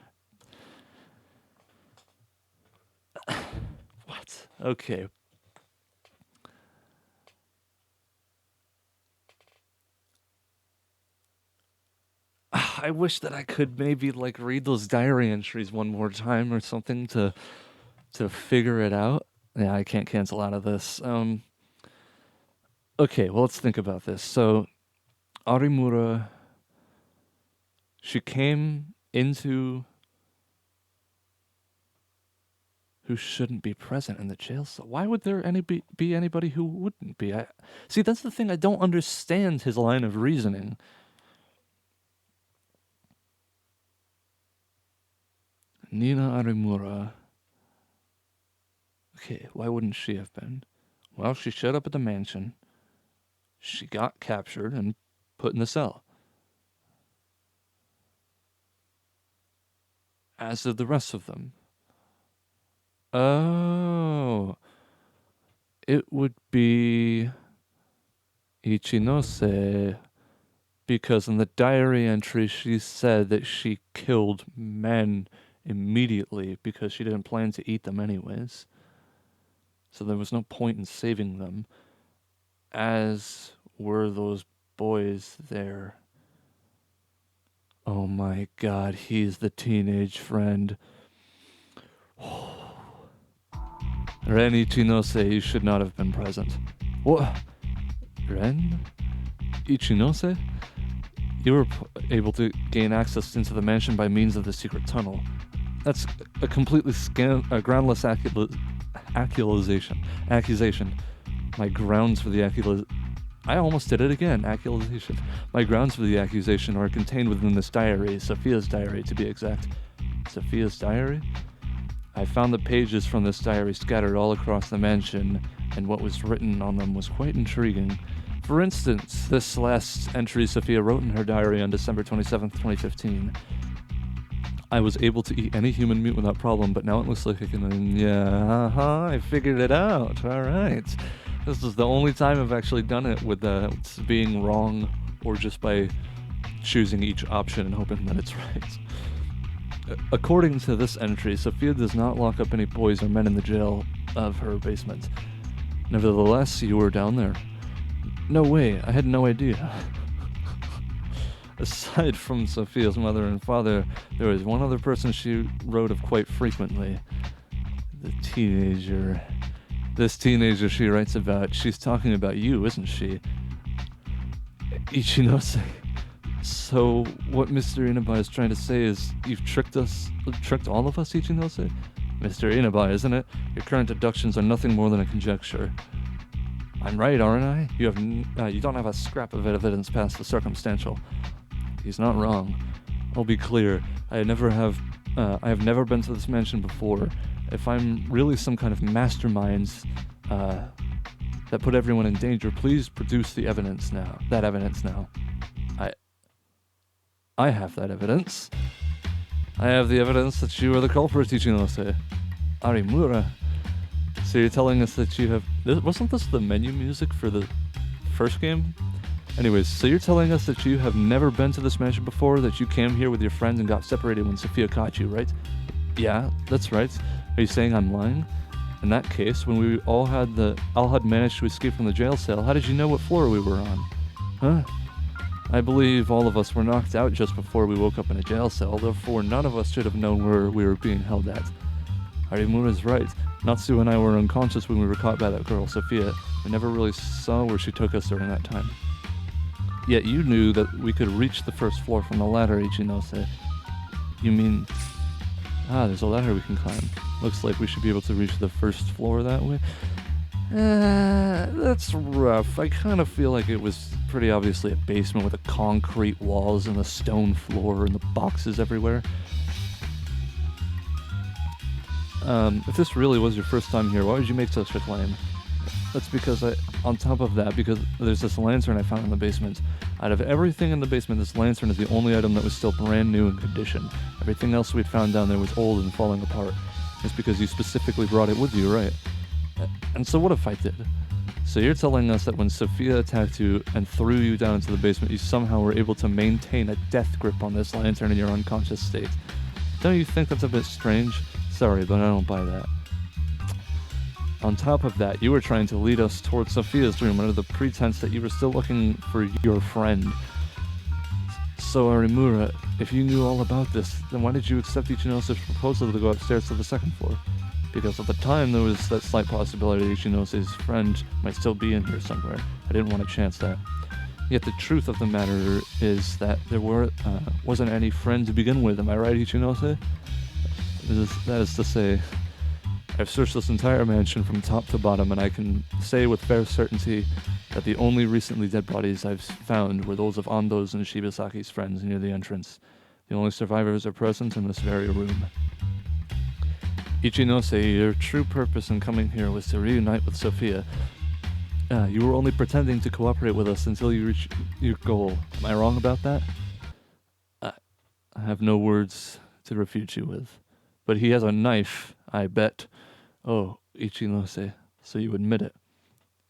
What? Okay. I wish that I could maybe like read those diary entries one more time or something to figure it out. Yeah, I can't cancel out of this. Okay, well, let's think about this. So, Arimura, she came into who shouldn't be present in the jail cell. Why would there be anybody who wouldn't be? See, that's the thing. I don't understand his line of reasoning. Nina Arimura. Okay, why wouldn't she have been? Well, she showed up at the mansion. She got captured and put in the cell. As did the rest of them. Oh. It would be Ichinose, because in the diary entry she said that she killed men immediately because she didn't plan to eat them anyways. So there was no point in saving them, as were those boys there. Oh my god, he's the teenage friend. Ren Ichinose, you should not have been present. What? Ren? Ichinose? You were able to gain access into the mansion by means of the secret tunnel. That's a completely groundless accusation. My grounds for the accusation... I almost did it again. Accusation. My grounds for the accusation are contained within this diary, Sophia's diary to be exact. Sophia's diary? I found the pages from this diary scattered all across the mansion, and what was written on them was quite intriguing. For instance, this last entry Sophia wrote in her diary on December 27th, 2015. I was able to eat any human meat without problem, but now it looks like I can... Yeah, I figured it out. All right. This is the only time I've actually done it with being wrong, or just by choosing each option and hoping that it's right. According to this entry, Sophia does not lock up any boys or men in the jail of her basement. Nevertheless, you were down there. No way, I had no idea. Aside from Sophia's mother and father, there was one other person she wrote of quite frequently. The teenager. This teenager she writes about, she's talking about you, isn't she? Ichinose. So, what Mr. Inaba is trying to say is, you've tricked all of us, Ichinose? Mr. Inaba, isn't it? Your current deductions are nothing more than a conjecture. I'm right, aren't I? You don't have a scrap of evidence past the circumstantial. He's not wrong. I'll be clear. I have never been to this mansion before. If I'm really some kind of mastermind that put everyone in danger, please produce the evidence now. That evidence now. I have that evidence. I have the evidence that you are the culprit, Ichinose. Arimura. So you're telling us that you have... Wasn't this the menu music for the first game? Anyways, so you're telling us that you have never been to this mansion before, that you came here with your friends and got separated when Sophia caught you, right? Yeah, that's right. Are you saying I'm lying? In that case, when we all had managed to escape from the jail cell, how did you know what floor we were on? Huh? I believe all of us were knocked out just before we woke up in a jail cell, therefore none of us should have known where we were being held at. Harimura's right. Natsu and I were unconscious when we were caught by that girl, Sophia. We never really saw where she took us during that time. Yet you knew that we could reach the first floor from the ladder, Ichinose. You mean... there's a ladder we can climb. Looks like we should be able to reach the first floor that way. That's rough. I kind of feel like it was pretty obviously a basement with the concrete walls and the stone floor and the boxes everywhere. If this really was your first time here, why would you make such a claim? That's because on top of that, because there's this lantern I found in the basement. Out of everything in the basement, this lantern is the only item that was still brand new in condition. Everything else we'd found down there was old and falling apart. It's because you specifically brought it with you, right? And so what if I did? So you're telling us that when Sophia attacked you and threw you down into the basement, you somehow were able to maintain a death grip on this lantern in your unconscious state. Don't you think that's a bit strange? Sorry, but I don't buy that. On top of that, you were trying to lead us towards Sophia's room under the pretense that you were still looking for your friend. So Arimura, if you knew all about this, then why did you accept Ichinose's proposal to go upstairs to the second floor? Because at the time there was that slight possibility that Ichinose's friend might still be in here somewhere. I didn't want to chance that. Yet the truth of the matter is that there wasn't any friend to begin with, am I right, Ichinose? That is to say, I've searched this entire mansion from top to bottom, and I can say with fair certainty that the only recently dead bodies I've found were those of Ando's and Shibasaki's friends near the entrance. The only survivors are present in this very room. Ichinose, your true purpose in coming here was to reunite with Sophia. You were only pretending to cooperate with us until you reach your goal. Am I wrong about that? I have no words to refute you with. But he has a knife, I bet. Oh, Ichinose, so you admit it.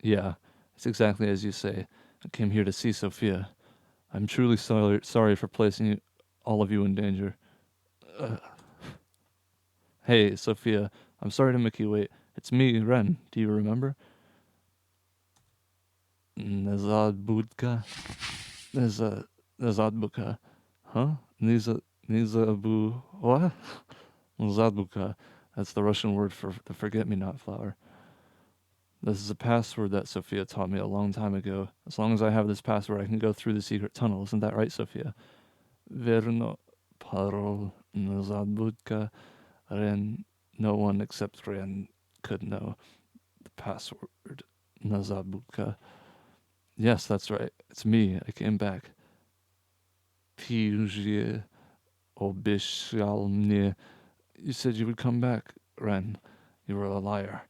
Yeah, it's exactly as you say. I came here to see Sophia. I'm truly sorry for placing all of you in danger. Hey, Sophia, I'm sorry to make you wait. It's me, Ren. Do you remember? Nazadbudka? Nazadbuka. Huh? Nizabu... What? Nazadbuka. That's the Russian word for the forget-me-not flower. This is a password that Sophia taught me a long time ago. As long as I have this password, I can go through the secret tunnel. Isn't that right, Sophia? Verno parol nazadbudka. Ren, no one except Ren could know the password. Nazadbudka. Yes, that's right. It's me. I came back. Pijie obishalmne. You said you would come back, Ren. You were a liar.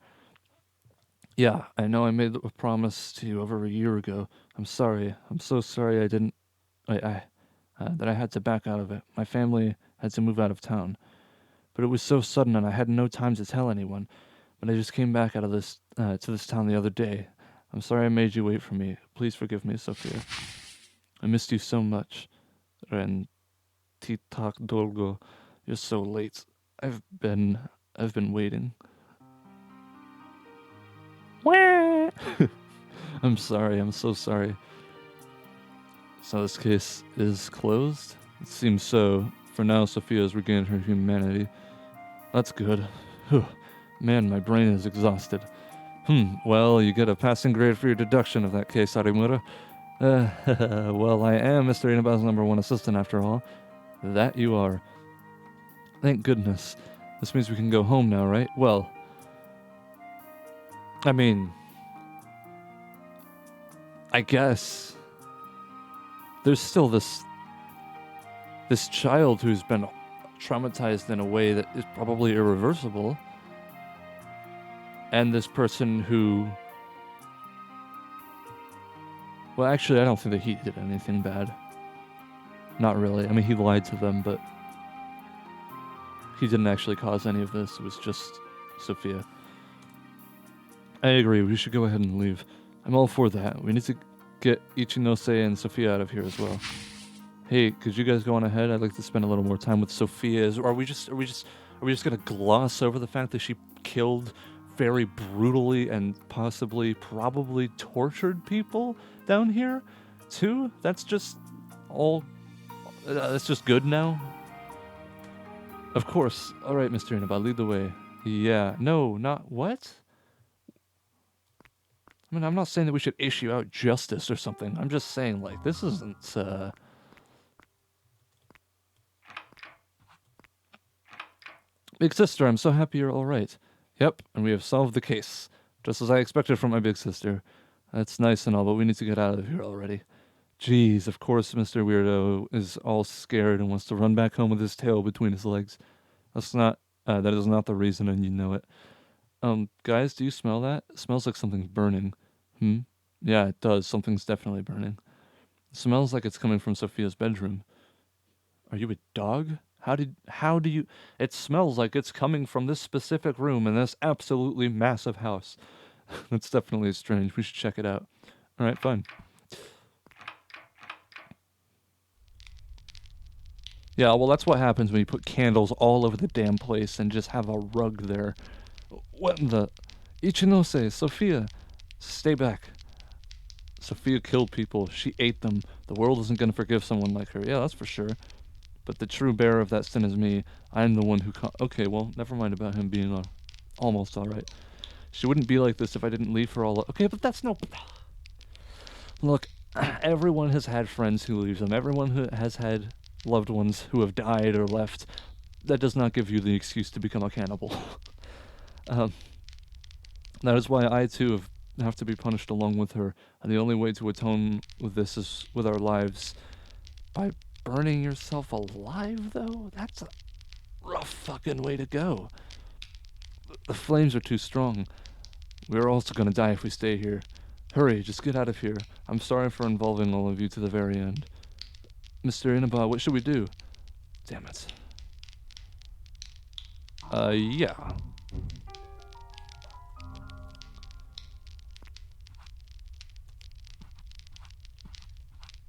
Yeah, I know I made a promise to you over a year ago. I'm sorry. I'm so sorry I didn't... that I had to back out of it. My family had to move out of town. But it was so sudden and I had no time to tell anyone. But I just came back out of this to this town the other day. I'm sorry I made you wait for me. Please forgive me, Sophia. I missed you so much. Ren, titak dolgo. You're so late. I've been waiting. I'm sorry, I'm so sorry. So this case is closed? It seems so. For now, Sophia has regained her humanity. That's good. Whew. Man, my brain is exhausted. Well, you get a passing grade for your deduction of that case, Arimura. Well, I am Mr. Inaba's #1 assistant after all. That you are. Thank goodness. This means we can go home now, right? Well, I mean, I guess there's still this child who's been traumatized in a way that is probably irreversible, and this person who, well, actually, I don't think that he did anything bad. Not really. I mean, he lied to them, but he didn't actually cause any of this. It was just Sophia. I agree. We should go ahead and leave. I'm all for that. We need to get Ichinose and Sophia out of here as well. Hey, could you guys go on ahead? I'd like to spend a little more time with Sophia. Are we just gonna gloss over the fact that she killed very brutally and probably tortured people down here too? That's just all. That's just good now. Of course. All right, Mr. Inaba, lead the way. Yeah. No, not what? I mean, I'm not saying that we should issue out justice or something. I'm just saying, like, this isn't, Big sister, I'm so happy you're all right. Yep, and we have solved the case. Just as I expected from my big sister. That's nice and all, but we need to get out of here already. Jeez, of course Mr. Weirdo is all scared and wants to run back home with his tail between his legs. That is not the reason, and you know it. Guys, do you smell that? It smells like something's burning. Yeah, it does. Something's definitely burning. It smells like it's coming from Sophia's bedroom. Are you a dog? How do you... It smells like it's coming from this specific room in this absolutely massive house. That's definitely strange. We should check it out. Alright, fine. Yeah, well, that's what happens when you put candles all over the damn place and just have a rug there. What in the... Ichinose, Sophia, stay back. Sophia killed people. She ate them. The world isn't going to forgive someone like her. Yeah, that's for sure. But the true bearer of that sin is me. I'm the one who... Okay, well, never mind about him being almost alright. She wouldn't be like this if I didn't leave her all... Okay, but that's no... Look, everyone has had friends who leave them. Everyone who has had loved ones who have died or left. That does not give you the excuse to become a cannibal. That is why I, too, have to be punished along with her. And the only way to atone with this is with our lives. By burning yourself alive, though? That's a rough fucking way to go. The flames are too strong. We're also gonna die if we stay here. Hurry, just get out of here. I'm sorry for involving all of you to the very end. Mr. Inaba, what should we do? Damn it. Yeah.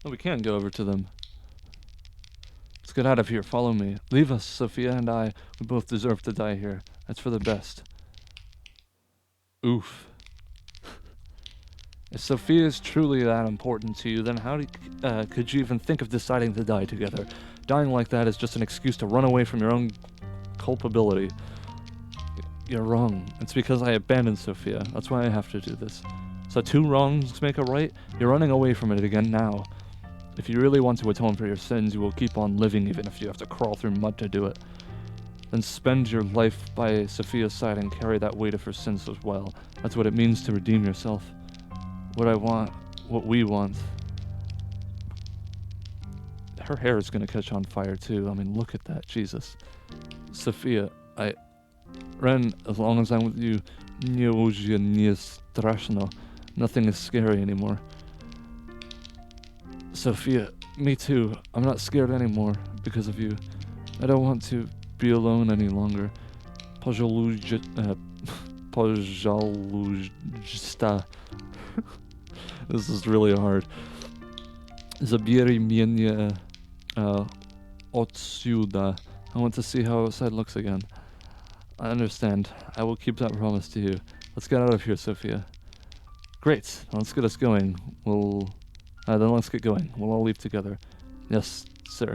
Oh, we can go over to them. Let's get out of here. Follow me. Leave us, Sophia and I. We both deserve to die here. That's for the best. Oof. If Sophia is truly that important to you, then how could you even think of deciding to die together? Dying like that is just an excuse to run away from your own culpability. You're wrong. It's because I abandoned Sophia. That's why I have to do this. So 2 wrongs make a right? You're running away from it again now. If you really want to atone for your sins, you will keep on living even if you have to crawl through mud to do it. Then spend your life by Sophia's side and carry that weight of her sins as well. That's what it means to redeem yourself. What I want, what we want. Her hair is gonna catch on fire too. I mean, look at that, Jesus. Sophia, Ren, as long as I'm with you, nothing is scary anymore. Sophia, me too. I'm not scared anymore because of you. I don't want to be alone any longer. Pojalujista. This is really hard. Zabieri mienia otsuda. I want to see how outside looks again. I understand. I will keep that promise to you. Let's get out of here, Sophia. Great. Let's get us going. Then let's get going. We'll all leave together. Yes, sir.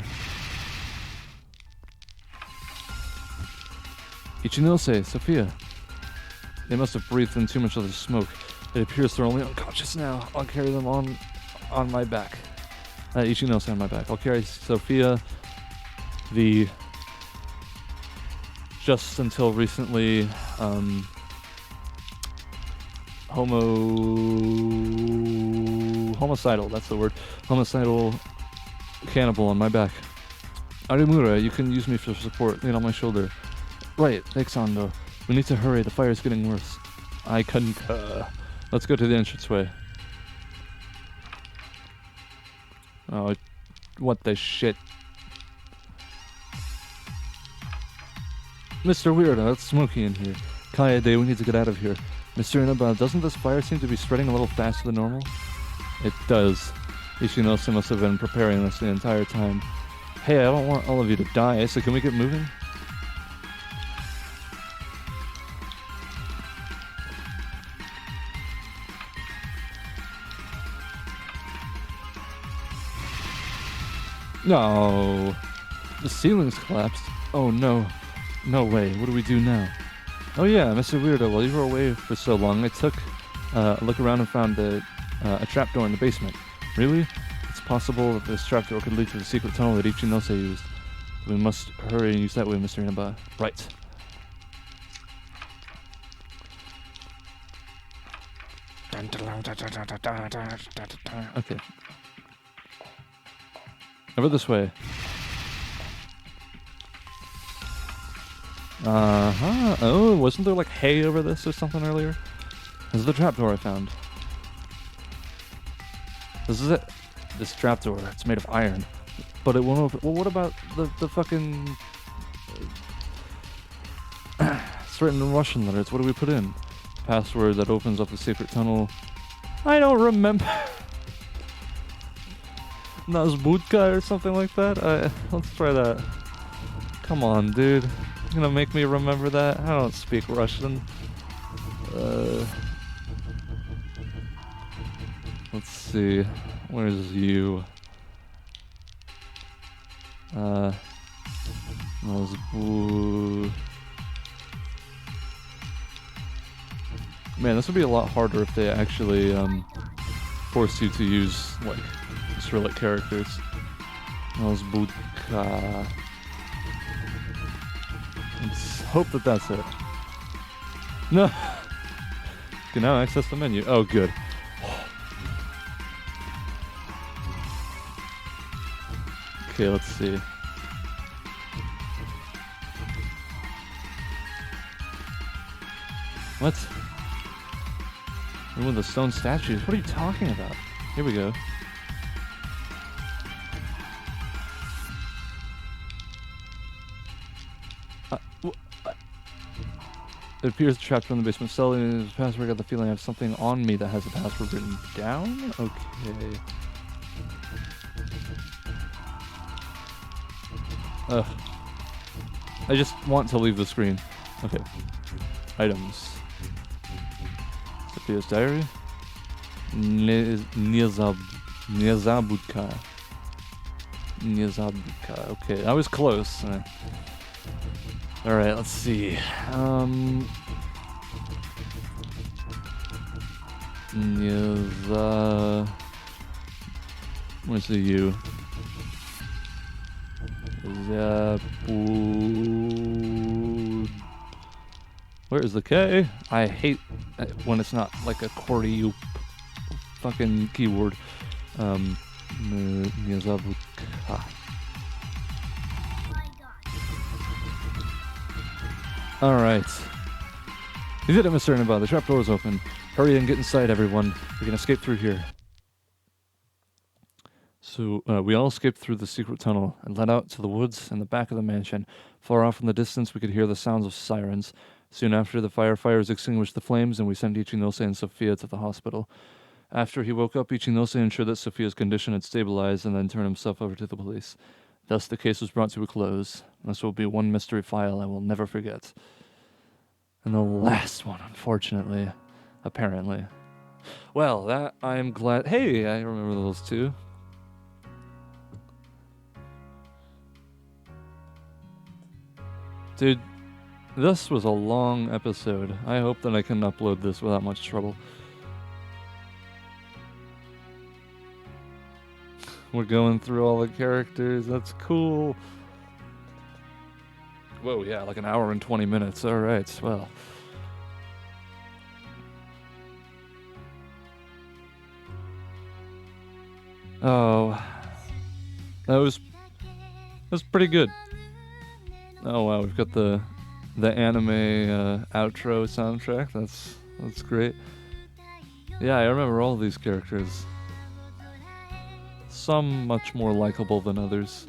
Ichinose, Sophia. They must have breathed in too much other smoke. It appears they're only unconscious now. I'll carry them on my back. Ichinose on my back. I'll carry Sophia, the just until recently homo... homicidal, that's the word. Homicidal cannibal on my back. Arimura, you can use me for support. Lean on my shoulder. Right, thanks, Ando. We need to hurry, the fire's getting worse. I concur. Let's go to the entranceway. Oh, what the shit. Mr. Weirdo, it's smoky in here. Kaede, we need to get out of here. Mr. Inaba, doesn't this fire seem to be spreading a little faster than normal? It does. Ichinose must have been preparing this the entire time. Hey, I don't want all of you to die, so can we get moving? No. The ceiling's collapsed. Oh no. No way. What do we do now? Oh yeah, Mr. Weirdo, while you were away for so long, I took a look around and found a trapdoor in the basement. Really? It's possible that this trapdoor could lead to the secret tunnel that Ichinose used. We must hurry and use that way, Mr. Inaba. Right. Okay. Over this way. Uh-huh. Oh, wasn't there like hay over this or something earlier? This is the trapdoor I found. This is it. This trapdoor. It's made of iron. But it won't open. Well, what about the fucking... it's written in Russian letters. What do we put in? Password that opens up the secret tunnel. I don't remember. Nazbudka or something like that? Let's try that. Come on, dude. You're gonna make me remember that? I don't speak Russian. Let's see. Where's you? Man, this would be a lot harder if they actually forced you to use like Cyrillic characters. Nazbudka. Let's hope that that's it. No. Can now access the menu. Oh, good. Okay, let's see. What? Ruin the stone statues? What are you talking about? Here we go. It appears trapped from the basement cell in his password. I got the feeling I have something on me that has a password written down. Okay. Ugh. I just want to leave the screen. Okay. Items. Sophia's diary. Nezabudka. Nezabudka. Okay, I was close. Alright, let's see. Where's the U? Where is the K? I hate when it's not like a QWERTY fucking keyword. Alright. You did it, Mr. Inaba. The trapdoor is open. Hurry and get inside, everyone. We can escape through here. So, we all escaped through the secret tunnel and led out to the woods and the back of the mansion. Far off in the distance, we could hear the sounds of sirens. Soon after, the firefighters extinguished the flames, and we sent Ichinose and Sophia to the hospital. After he woke up, Ichinose ensured that Sophia's condition had stabilized and then turned himself over to the police. Thus, the case was brought to a close. This will be one mystery file I will never forget. And the last one, unfortunately. Apparently. Well, that I am glad... Hey, I remember those two. Dude, this was a long episode. I hope that I can upload this without much trouble. We're going through all the characters. That's cool. Whoa, yeah, like an hour and 20 minutes. All right, well. Oh, that was pretty good. Oh wow, we've got the anime outro soundtrack. That's great. Yeah, I remember all these characters. Some much more likable than others.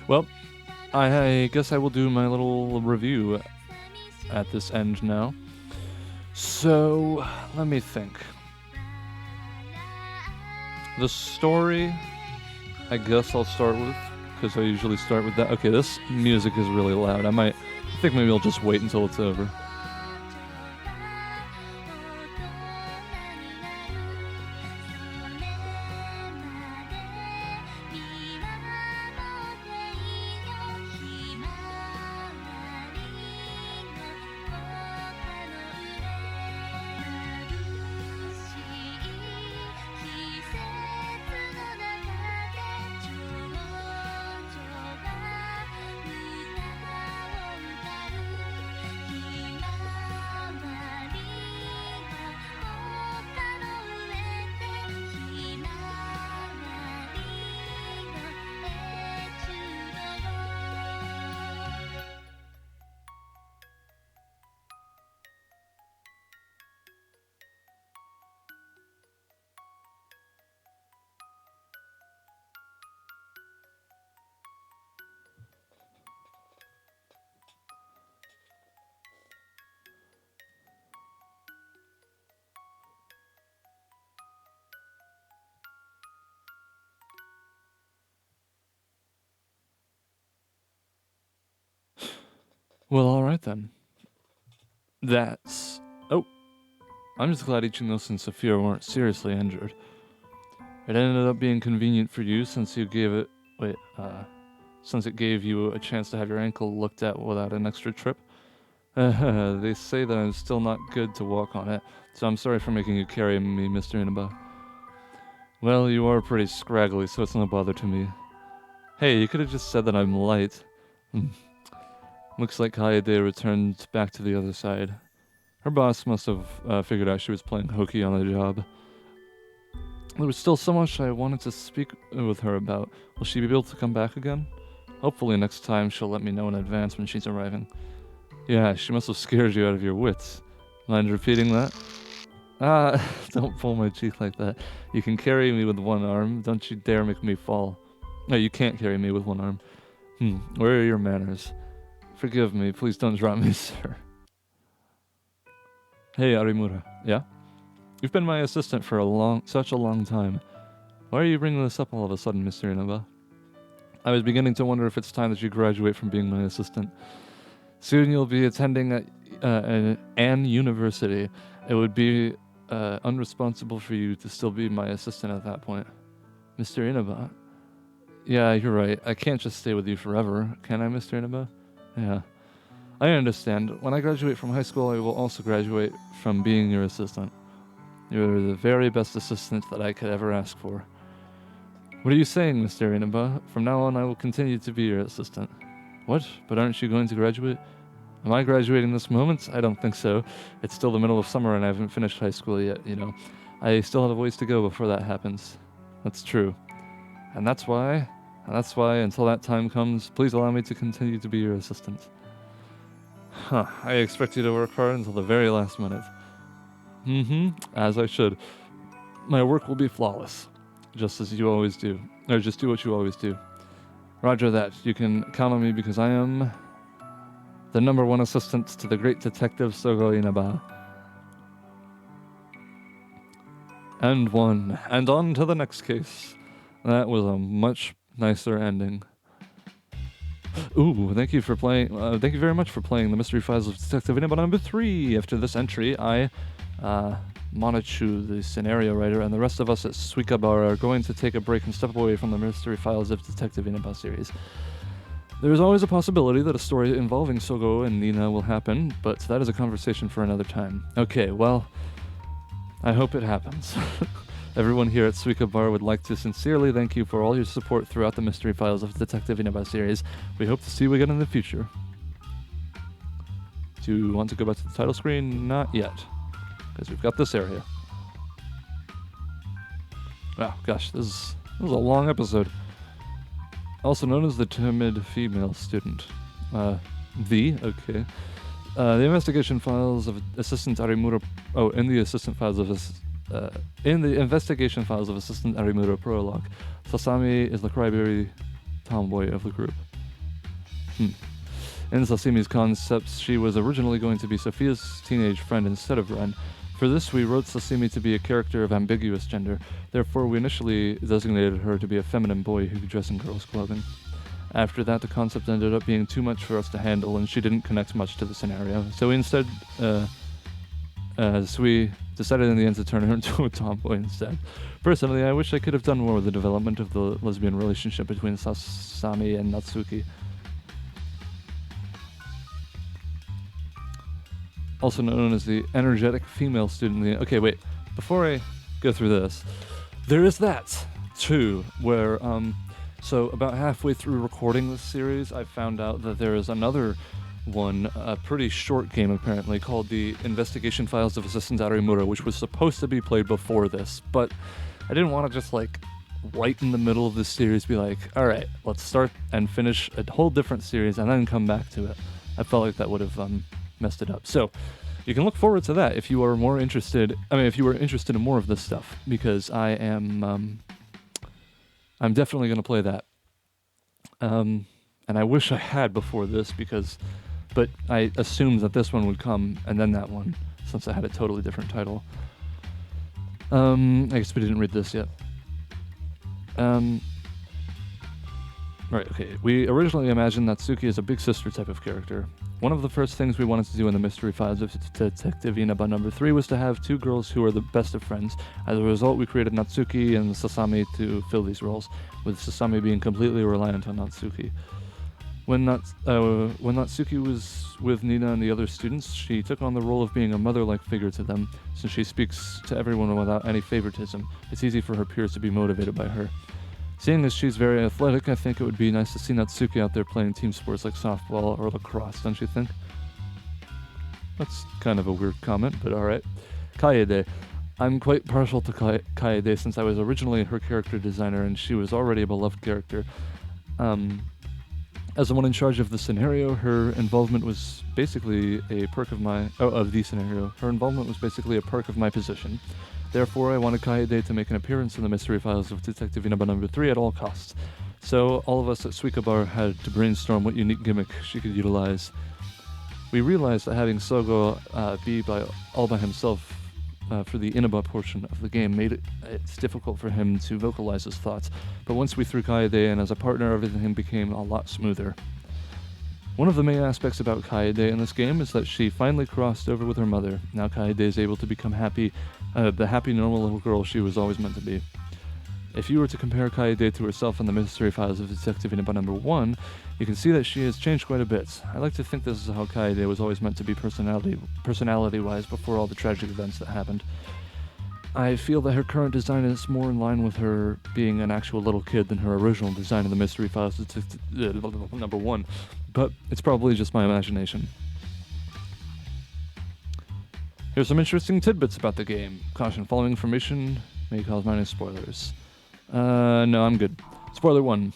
Well, I guess I will do my little review at this end now. So, let me think. The story, I guess I'll start with, because I usually start with that. Okay, this music is really loud. I think maybe I'll just wait until it's over. Well, alright then. That's... Oh. I'm just glad Ichino and Sophia weren't seriously injured. It ended up being convenient for you since you gave it... Wait, since it gave you a chance to have your ankle looked at without an extra trip. They say that I'm still not good to walk on it, so I'm sorry for making you carry me, Mr. Inaba. Well, you are pretty scraggly, so it's no bother to me. Hey, you could have just said that I'm light. Looks like Kaede returned back to the other side. Her boss must have figured out she was playing hooky on the job. There was still so much I wanted to speak with her about. Will she be able to come back again? Hopefully next time she'll let me know in advance when she's arriving. Yeah, she must have scared you out of your wits. Mind repeating that? Ah, don't pull my cheek like that. You can carry me with one arm. Don't you dare make me fall. No, you can't carry me with one arm. Where are your manners? Forgive me, please don't drop me, sir. Hey, Arimura. Yeah? You've been my assistant for such a long time. Why are you bringing this up all of a sudden, Mr. Inaba? I was beginning to wonder if it's time that you graduate from being my assistant. Soon you'll be attending at an university. It would be unresponsible for you to still be my assistant at that point. Mr. Inaba? Yeah, you're right. I can't just stay with you forever, can I, Mr. Inaba? Yeah. I understand. When I graduate from high school, I will also graduate from being your assistant. You're the very best assistant that I could ever ask for. What are you saying, Mr. Inaba? From now on, I will continue to be your assistant. What? But aren't you going to graduate? Am I graduating this moment? I don't think so. It's still the middle of summer and I haven't finished high school yet, you know. I still have a ways to go before that happens. That's true. And that's why, until that time comes, please allow me to continue to be your assistant. Huh, I expect you to work hard until the very last minute. As I should. My work will be flawless, just as you always do. Or just do what you always do. Roger that. You can count on me because I am the #1 assistant to the great detective Sogo Inaba. And one. And on to the next case. That was a much nicer ending. Ooh, thank you very much for playing the Mystery Files of Detective Inaba #3. After this entry, I, Monachu, the scenario writer, and the rest of us at Suikabara are going to take a break and step away from the Mystery Files of Detective Inaba series. There is always a possibility that a story involving Sogo and Nina will happen, but that is a conversation for another time. Okay, well, I hope it happens. Everyone here at Suika Bar would like to sincerely thank you for all your support throughout the Mystery Files of Detective Inaba series. We hope to see you again in the future. Do you want to go back to the title screen? Not yet, because we've got this area. Oh gosh, this was a long episode. Also known as the timid female student. Okay. The investigation files of Assistant Arimura. Oh, in the investigation files of Assistant Arimura prologue, Sasami is the crybaby tomboy of the group. In Sasami's concepts, she was originally going to be Sophia's teenage friend instead of Ren. For this, we wrote Sasami to be a character of ambiguous gender. Therefore, we initially designated her to be a feminine boy who could dress in girls' clothing. After that, the concept ended up being too much for us to handle, and she didn't connect much to the scenario. So we decided in the end to turn her into a tomboy instead. Personally, I wish I could have done more with the development of the lesbian relationship between Sasami and Natsuki. Also known as the energetic female student. Okay, wait. Before I go through this, there is that, too, where, so about halfway through recording this series, I found out that there is another one, a pretty short game apparently, called the Investigation Files of Assistant Arimura, which was supposed to be played before this, but I didn't want to just, like, right in the middle of this series be like, alright, let's start and finish a whole different series and then come back to it. I felt like that would have, messed it up. So, you can look forward to that if you are more interested, if you are interested in more of this stuff, because I'm definitely going to play that. And I wish I had before this but I assumed that this one would come and then that one, since I had a totally different title. I guess we didn't read this yet. Right, okay. We originally imagined Natsuki as a big sister type of character. One of the first things we wanted to do in the Mystery Files of Detective Inaba number 3 was to have two girls who are the best of friends. As a result, we created Natsuki and Sasami to fill these roles, with Sasami being completely reliant on Natsuki. When Natsuki was with Nina and the other students, she took on the role of being a mother-like figure to them. Since she speaks to everyone without any favoritism, it's easy for her peers to be motivated by her. Seeing as she's very athletic, I think it would be nice to see Natsuki out there playing team sports like softball or lacrosse, don't you think? That's kind of a weird comment, but alright. Kaede. I'm quite partial to Kaede since I was originally her character designer and she was already a beloved character. As the one in charge of the scenario, her involvement was basically a perk of my... Her involvement was basically a perk of my position. Therefore, I wanted Kaede to make an appearance in the Mystery Files of Detective Inaba number 3 at all costs. So, all of us at Suika Bar had to brainstorm what unique gimmick she could utilize. We realized that having Sogo be all by himself for the Inaba portion of the game made it's difficult for him to vocalize his thoughts, but once we threw Kaede in as a partner, everything became a lot smoother. One of the main aspects about Kaede in this game is that she finally crossed over with her mother. Now Kaede is able to become the happy, normal little girl she was always meant to be. If you were to compare Kaede to herself in the Mystery Files of Detective Inaba number 1, you can see that she has changed quite a bit. I like to think this is how Kaede was always meant to be personality-wise before all the tragic events that happened. I feel that her current design is more in line with her being an actual little kid than her original design in the Mystery Files number 1, but it's probably just my imagination. Here's some interesting tidbits about the game. Caution, following information may cause minor spoilers. No, I'm good. Spoiler 1.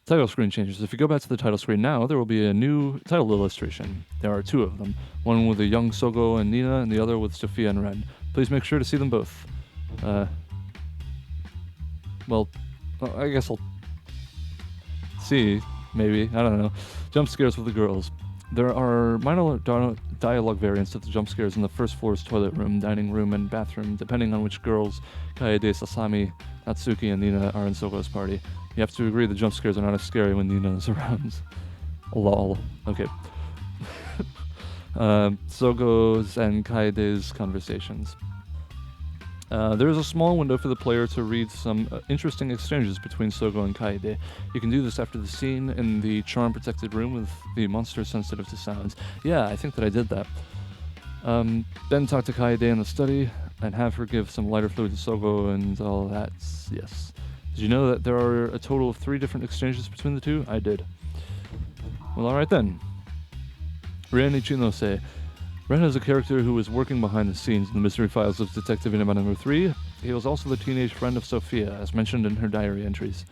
Title screen changes. If you go back to the title screen now, there will be a new title illustration. There are two of them. One with a young Sogo and Nina, and the other with Sophia and Ren. Please make sure to see them both. Well, I guess I'll see, maybe. I don't know. Jump scares with the girls. There are minor dialogue variants of the jump scares in the first floor's toilet room, dining room, and bathroom, depending on which girls Kaede, Sasami, Natsuki, and Nina are in Sogo's party. You have to agree the jump scares are not as scary when Nina is around. Lol. Okay. Sogo's and Kaede's conversations. There is a small window for the player to read some interesting exchanges between Sogo and Kaede. You can do this after the scene in the charm-protected room with the monster sensitive to sounds. Yeah, I think that I did that. Then talk to Kaede in the study and have her give some lighter fluid to Sogo and all that. Yes. Did you know that there are a total of 3 different exchanges between the two? I did. Well, alright then. Ren Ichinose. Ren is a character who was working behind the scenes in the mystery files of Detective Inaba No. 3. He was also the teenage friend of Sophia, as mentioned in her diary entries.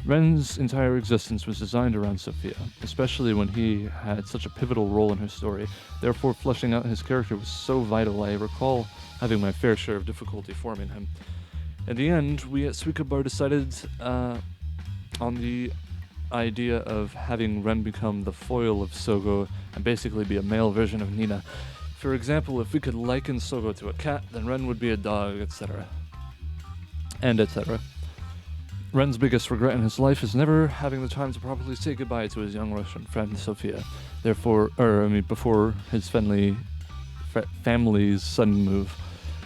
Ren's entire existence was designed around Sophia, especially when he had such a pivotal role in her story. Therefore, fleshing out his character was so vital. I recall having my fair share of difficulty forming him. In the end, we at Suikabar decided on the idea of having Ren become the foil of Sogo and basically be a male version of Nina. For example, if we could liken Sogo to a cat, then Ren would be a dog, etc. And etc. Ren's biggest regret in his life is never having the time to properly say goodbye to his young Russian friend Sophia. Before his family's sudden move.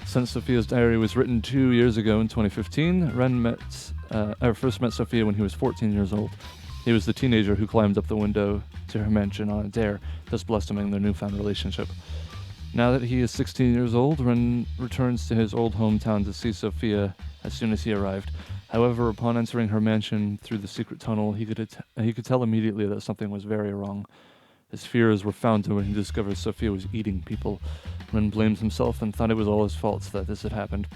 Since Sophia's diary was written 2 years ago in 2015, Ren first met Sophia when he was 14 years old. He was the teenager who climbed up the window to her mansion on a dare, thus blossoming their newfound relationship. Now that he is 16 years old, Ren returns to his old hometown to see Sophia as soon as he arrived. However, upon entering her mansion through the secret tunnel, he could tell immediately that something was very wrong. His fears were founded when he discovered Sophia was eating people. Ren blamed himself and thought it was all his fault that this had happened.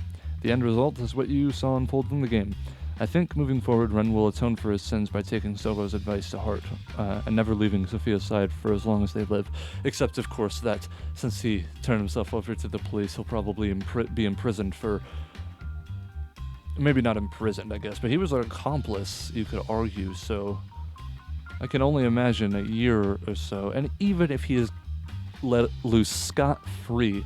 The end result is what you saw unfold in the game. I think moving forward, Ren will atone for his sins by taking Sogo's advice to heart, and never leaving Sophia's side for as long as they live. Except, of course, that since he turned himself over to the police, he'll probably be imprisoned for... Maybe not imprisoned, I guess, but he was an accomplice, you could argue, so... I can only imagine a year or so, and even if he is let loose scot-free,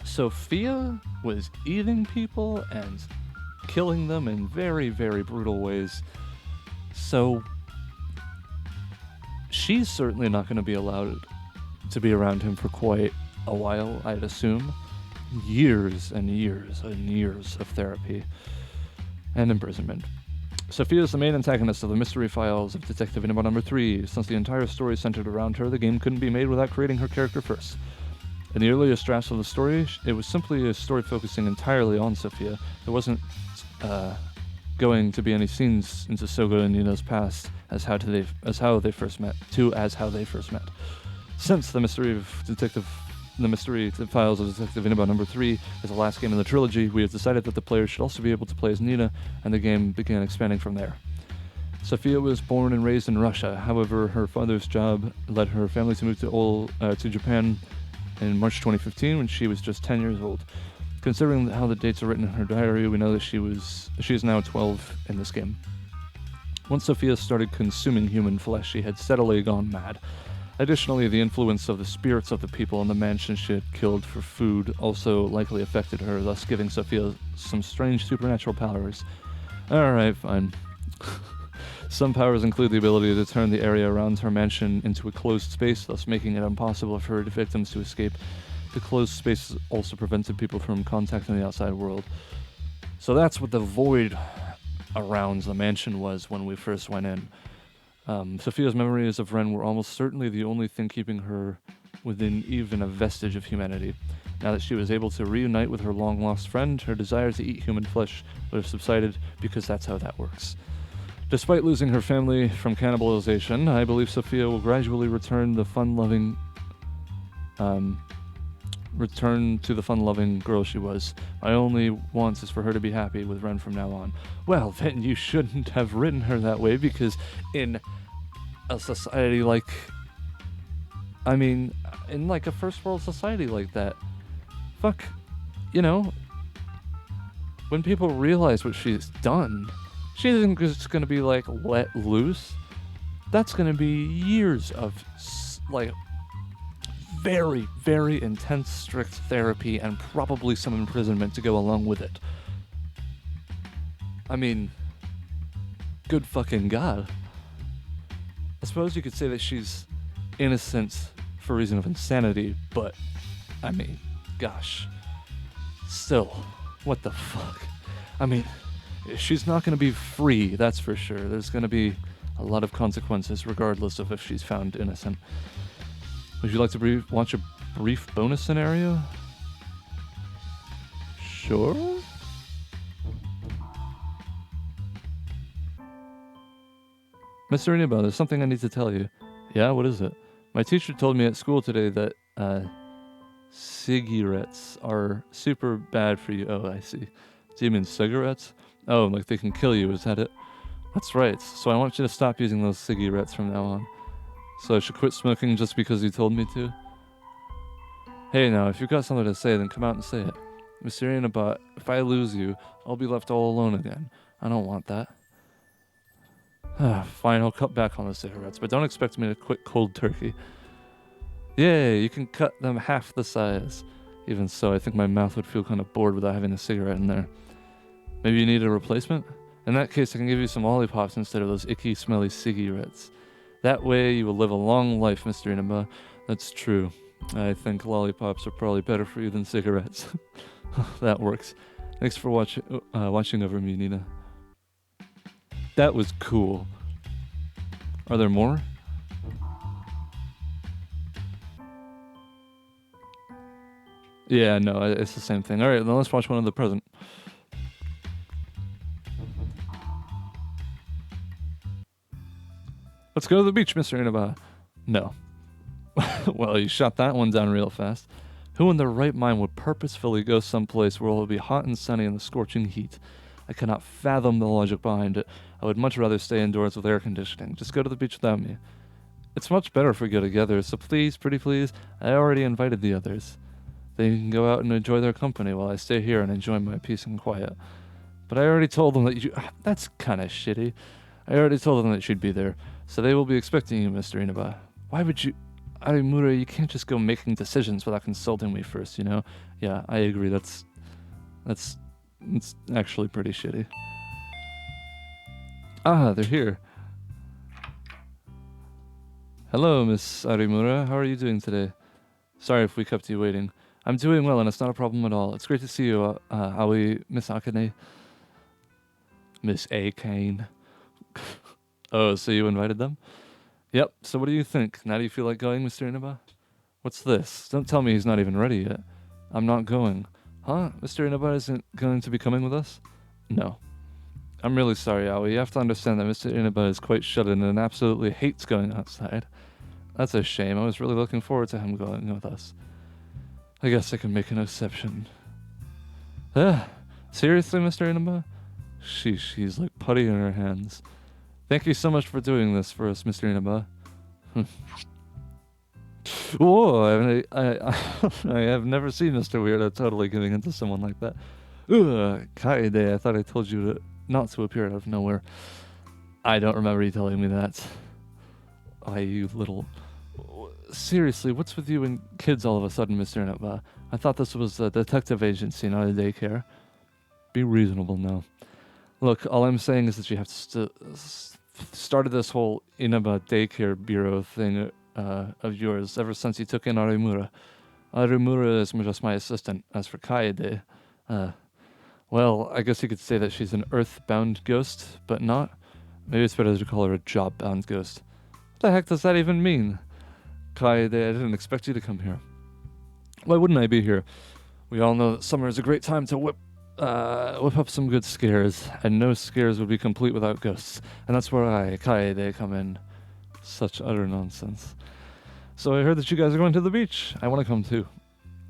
Sophia was eating people and killing them in very, very brutal ways. So she's certainly not going to be allowed to be around him for quite a while, I'd assume. Years and years and years of therapy and imprisonment. Sophia is the main antagonist of the mystery files of Detective Inaba No. 3. Since the entire story centered around her, the game couldn't be made without creating her character first. In the earliest drafts of the story, it was simply a story focusing entirely on Sophia. There wasn't going to be any scenes into Sogo and Nina's past as how they first met. Since the mystery files of Detective Inaba No. 3 is the last game in the trilogy, we have decided that the player should also be able to play as Nina, and the game began expanding from there. Sophia was born and raised in Russia. However, her father's job led her family to move to Japan in March 2015 when she was just 10 years old. Considering how the dates are written in her diary, we know that she is now 12 in this game. Once Sophia started consuming human flesh, she had steadily gone mad. Additionally, the influence of the spirits of the people in the mansion she had killed for food also likely affected her, thus giving Sophia some strange supernatural powers. Alright, fine. Some powers include the ability to turn the area around her mansion into a closed space, thus making it impossible for her victims to escape. The closed space also prevented people from contacting the outside world. So that's what the void around the mansion was when we first went in. Sophia's memories of Ren were almost certainly the only thing keeping her within even a vestige of humanity. Now that she was able to reunite with her long-lost friend, her desire to eat human flesh would have subsided, because that's how that works. Despite losing her family from cannibalization, I believe Sophia will gradually return to the fun-loving girl she was. My only want is for her to be happy with Ren from now on. Well, then you shouldn't have written her that way, because in a society like... in like a first world society like that, when people realize what she's done, she isn't just gonna be like let loose. That's gonna be years of very, very intense, strict therapy and probably some imprisonment to go along with it. Good fucking God. I suppose you could say that she's innocent for reason of insanity, but, gosh. Still, what the fuck? She's not gonna be free, that's for sure. There's gonna be a lot of consequences regardless of if she's found innocent. Would you like to watch a Brief bonus scenario? Sure? Mr. Inaba, there's something I need to tell you. Yeah, what is it? My teacher told me at school today that, cigarettes are super bad for you. Oh, I see. Do you mean cigarettes? Oh, like they can kill you, is that it? That's right. So I want you to stop using those cigarettes from now on. So I should quit smoking just because you told me to? Hey now, if you've got something to say, then come out and say it. Mr. Inaba, if I lose you, I'll be left all alone again. I don't want that. Fine, I'll cut back on the cigarettes, but don't expect me to quit cold turkey. Yay, you can cut them half the size. Even so, I think my mouth would feel kind of bored without having a cigarette in there. Maybe you need a replacement? In that case, I can give you some lollipops instead of those icky, smelly cigarettes. That way, you will live a long life, Mr. Inaba. That's true. I think lollipops are probably better for you than cigarettes. That works. Thanks for watching over me, Nina. That was cool. Are there more? Yeah, no, it's the same thing. Alright, then let's watch one of the present. Let's go to the beach, Mr. Inaba. No. Well, you shot that one down real fast. Who in their right mind would purposefully go someplace where it will be hot and sunny in the scorching heat? I cannot fathom the logic behind it. I would much rather stay indoors with air conditioning. Just go to the beach without me. It's much better if we go together, so please, pretty please, I already invited the others. They can go out and enjoy their company while I stay here and enjoy my peace and quiet. But I already told them that you... That's kinda shitty. I already told them that you'd be there, so they will be expecting you, Mr. Inaba. Why would you... Arimura, you can't just go making decisions without consulting me first, you know? Yeah, I agree, that's it's actually pretty shitty. Ah, they're here. Hello, Miss Arimura. How are you doing today? Sorry if we kept you waiting. I'm doing well, and it's not a problem at all. It's great to see you, Aoi, Miss Akane. Miss Akane. Oh, so you invited them? Yep, so what do you think? Now do you feel like going, Mr. Inaba? What's this? Don't tell me he's not even ready yet. I'm not going. Huh? Mr. Inaba isn't going to be coming with us? No. I'm really sorry, Aoi. You have to understand that Mr. Inaba is quite shut-in and absolutely hates going outside. That's a shame. I was really looking forward to him going with us. I guess I can make an exception. Seriously, Mr. Inaba? She's like putty in her hands. Thank you so much for doing this for us, Mr. Inaba. Whoa, I have never seen Mr. Weirdo totally giving into someone like that. Kaede, I thought I told you not to appear out of nowhere. I don't remember you telling me that. You little... Seriously, what's with you and kids all of a sudden, Mr. Inaba? I thought this was a detective agency, not a daycare. Be reasonable now. Look, all I'm saying is that you have started this whole Inaba daycare bureau thing of yours ever since you took in Arimura. Arimura is just my assistant. As for Kaede, well, I guess you could say that she's an earth-bound ghost, but not. Maybe it's better to call her a job-bound ghost. What the heck does that even mean? Kaede, I didn't expect you to come here. Why wouldn't I be here? We all know that summer is a great time to whip up some good scares, and no scares would be complete without ghosts. And that's where I, Kaede, come in. Such utter nonsense. So I heard that you guys are going to the beach. I want to come too.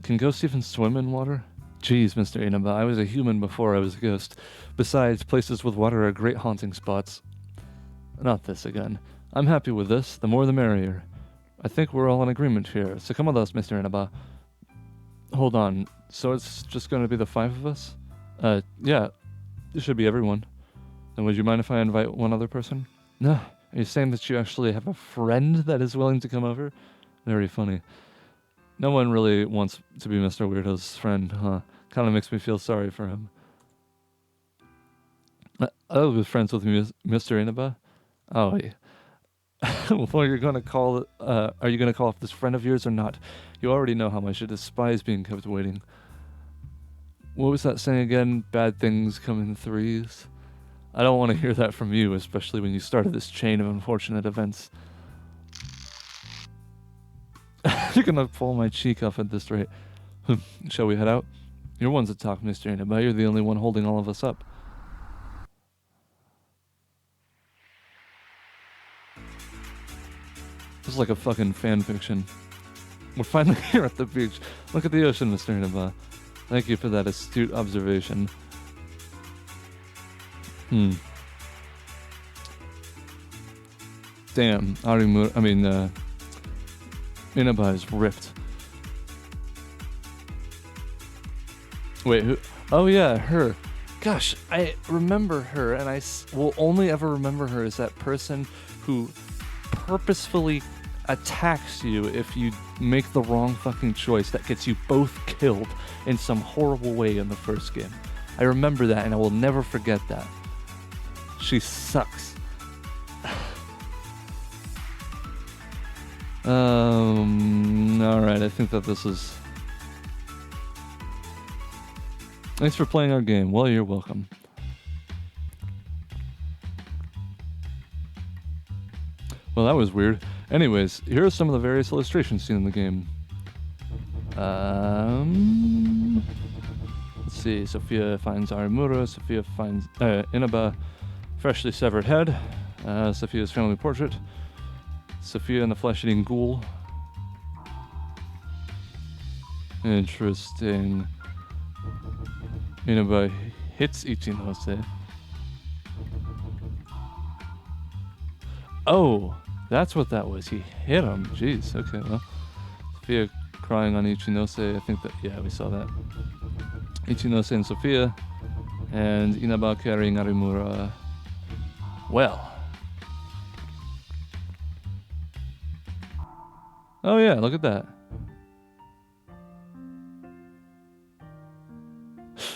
Can ghosts even swim in water? Jeez, Mr. Inaba, I was a human before I was a ghost. Besides, places with water are great haunting spots. Not this again. I'm happy with this. The more the merrier. I think we're all in agreement here, so come with us, Mr. Inaba. Hold on, so it's just going to be the 5 of us? Yeah, it should be everyone. Then would you mind if I invite one other person? No, are you saying that you actually have a friend that is willing to come over? Very funny. No one really wants to be Mr. Weirdo's friend, huh? Kind of makes me feel sorry for him. I was friends with Mr. Inaba? Oh, yeah. Well, you're gonna call. Are you gonna call off this friend of yours or not? You already know how much I despise being kept waiting. What was that saying again? Bad things come in threes. I don't want to hear that from you, especially when you started this chain of unfortunate events. You're gonna pull my cheek off at this rate. Shall we head out? You're ones to talk, Mr. Inaba. You're the only one holding all of us up. This is like a fucking fan fiction. We're finally here at the beach. Look at the ocean, Mr. Inaba. Thank you for that astute observation. Damn, Inaba is ripped. Wait, who? Oh yeah, her. Gosh, I remember her, and I will only ever remember her as that person who purposefully attacks you if you make the wrong fucking choice that gets you both killed in some horrible way in the first game. I remember that, and I will never forget that. She sucks. Alright, I think that this is... Thanks for playing our game. Well, you're welcome. Well, that was weird. Anyways, here are some of the various illustrations seen in the game. Let's see. Sophia finds Arimura. Sophia finds Inaba, freshly severed head. Sophia's family portrait. Sophia and the flesh-eating ghoul. Interesting. Inaba hits Ichinose. Oh, that's what that was. He hit him. Jeez. Okay, well. Sophia crying on Ichinose. I think that, yeah, we saw that. Ichinose and Sophia. And Inaba carrying Arimura. Well. Oh yeah, look at that.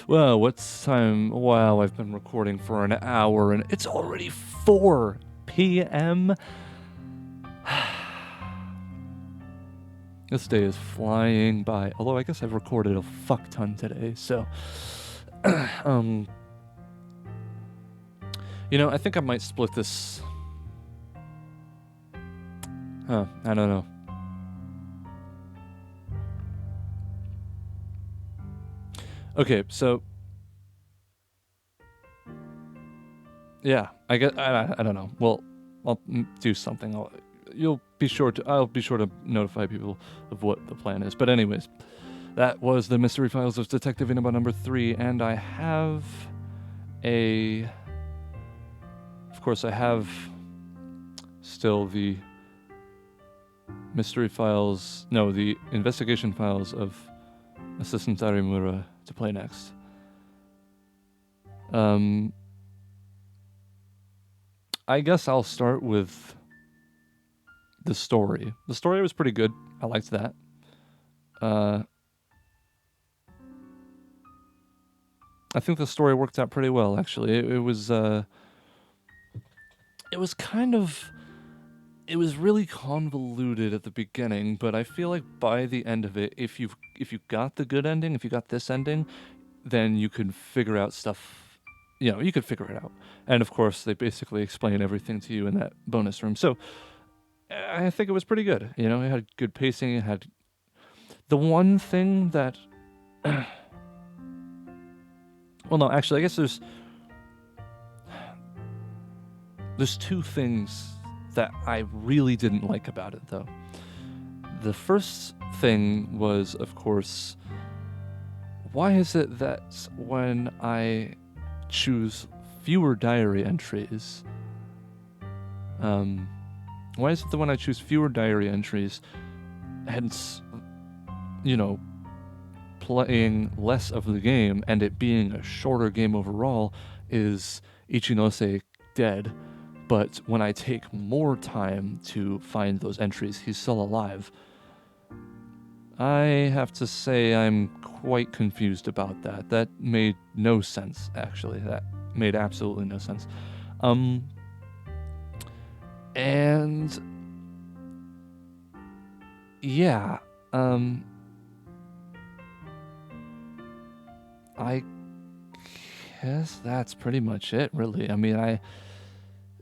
Well, what's time? Wow, I've been recording for an hour and it's already 4 p.m. This day is flying by. Although I guess I've recorded a fuck ton today, so you know, I think I might split this. I don't know. Okay, so yeah, I guess I don't know. Well, I'll do something. I'll be sure to notify people of what the plan is. But anyways, that was the Mystery Files of Detective Inaba number 3, and I have of course, I have still the Mystery Files, no, the Investigation Files of Assistant Arimura to play next. I guess I'll start with the story. The story was pretty good. I liked that. I think the story worked out pretty well, actually. It was really convoluted at the beginning, but I feel like by the end of it, if you got the good ending, if you got this ending, then you could figure out stuff. You know, you could figure it out. And of course, they basically explain everything to you in that bonus room. So I think it was pretty good. You know, it had good pacing. It had the one thing that. Well, no, actually, I guess there's two things that I really didn't like about it, though. The first thing was, of course, why is it that when I choose fewer diary entries, hence, you know, playing less of the game and it being a shorter game overall, is Ichinose dead? But when I take more time to find those entries, he's still alive. I have to say I'm quite confused about that. That made no sense, actually. That made absolutely no sense. And yeah, I guess that's pretty much it, really. I mean,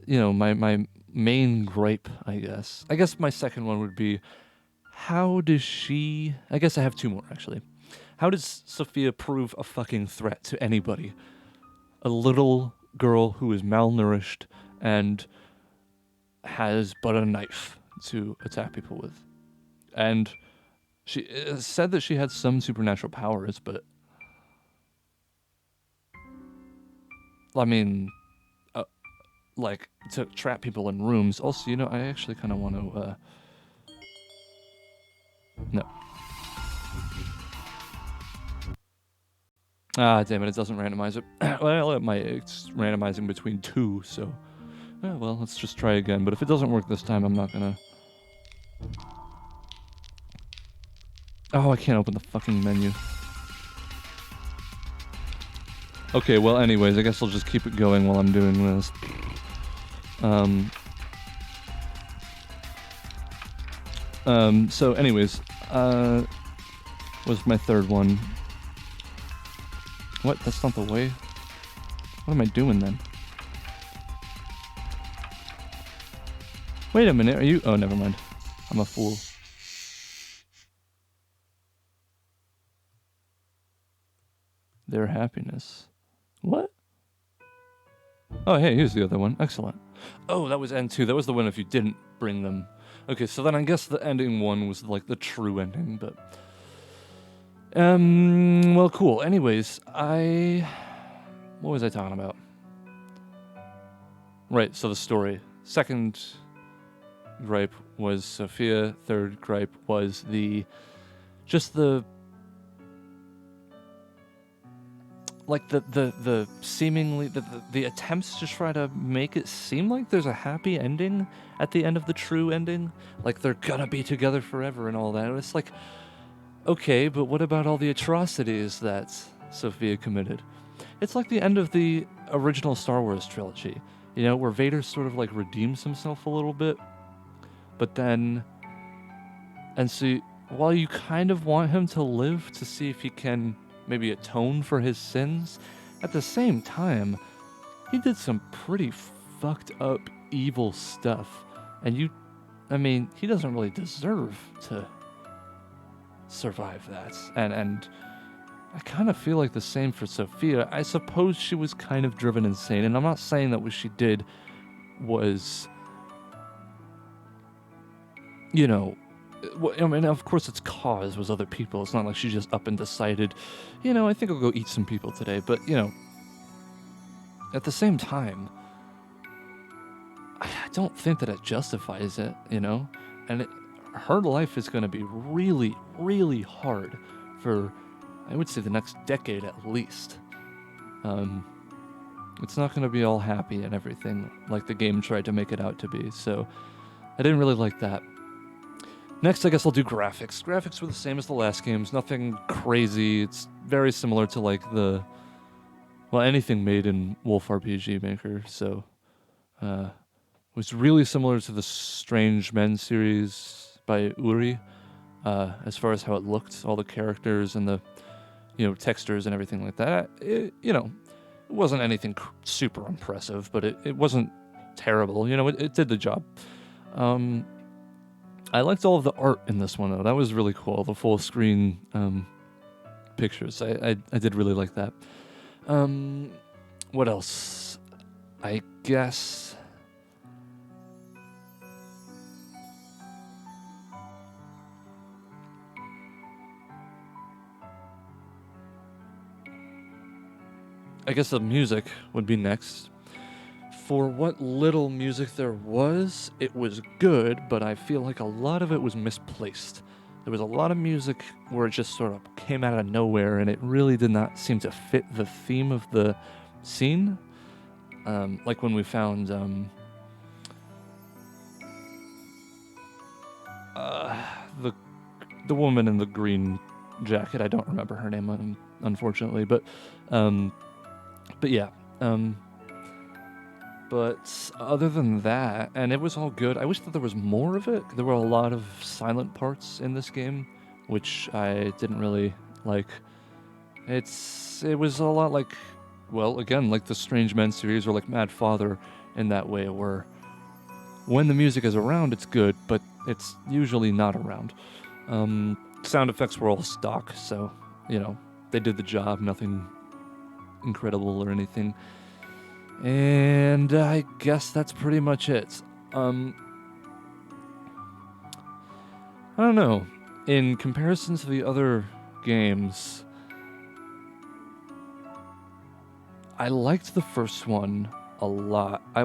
my main gripe, I guess my second one would be, how does she... I guess I have two more, actually. How does Sophia prove a fucking threat to anybody? A little girl who is malnourished and has but a knife to attack people with. And she said that she had some supernatural powers, but... I mean... like, to trap people in rooms. Also, you know, I actually kind of want to, no. Ah, damn it, it doesn't randomize it. Well, it's randomizing between two, so... well, let's just try again. But if it doesn't work this time, I'm not gonna... Oh, I can't open the fucking menu. Okay, well, anyways, I guess I'll just keep it going while I'm doing this. So anyways, was my third one. What? That's not the way? What am I doing then? Wait a minute, are you... Oh, never mind. I'm a fool. Their happiness. What? Oh, hey, here's the other one. Excellent. Oh, that was N2. That was the one if you didn't bring them. Okay, so then I guess the ending one was like the true ending, but... well, cool. Anyways, what was I talking about? Right, so the story. Second gripe was Sophia. Third gripe was just the seemingly the attempts to try to make it seem like there's a happy ending at the end of the true ending, like they're gonna be together forever and all that. And it's like, okay, but what about all the atrocities that Sophia committed? It's like the end of the original Star Wars trilogy, you know, where Vader sort of like redeems himself a little bit, but then, and so while you kind of want him to live to see if he can maybe atone for his sins, at the same time, he did some pretty fucked up evil stuff, and I mean, he doesn't really deserve to survive that, and I kind of feel like the same for Sophia. I suppose she was kind of driven insane, and I'm not saying that what she did was, you know, I mean, of course its cause was other people. It's not like she just up and decided, you know, I think I'll go eat some people today. But, you know, at the same time, I don't think that it justifies it, you know? And her life is going to be really, really hard for, I would say, the next decade at least. It's not going to be all happy and everything like the game tried to make it out to be. So I didn't really like that. Next, I guess I'll do graphics. Graphics were the same as the last games, nothing crazy. It's very similar to like anything made in Wolf RPG Maker. So, it was really similar to the Strange Men series by Uri, as far as how it looked, all the characters and the, you know, textures and everything like that. It wasn't anything super impressive, but it wasn't terrible. You know, it did the job. I liked all of the art in this one, though. That was really cool. The full screen pictures. I did really like that. What else? I guess... the music would be next. For what little music there was, it was good, but I feel like a lot of it was misplaced. There was a lot of music where it just sort of came out of nowhere, and it really did not seem to fit the theme of the scene. Like when we found the woman in the green jacket. I don't remember her name, unfortunately, but yeah. But other than that, and it was all good. I wish that there was more of it. There were a lot of silent parts in this game, which I didn't really like. It was a lot like, well, again, like the Strange Men series or like Mad Father in that way, where when the music is around, it's good, but it's usually not around. Sound effects were all stock, so, you know, they did the job, nothing incredible or anything. And I guess that's pretty much it. I don't know. In comparison to the other games, I liked the first one a lot. I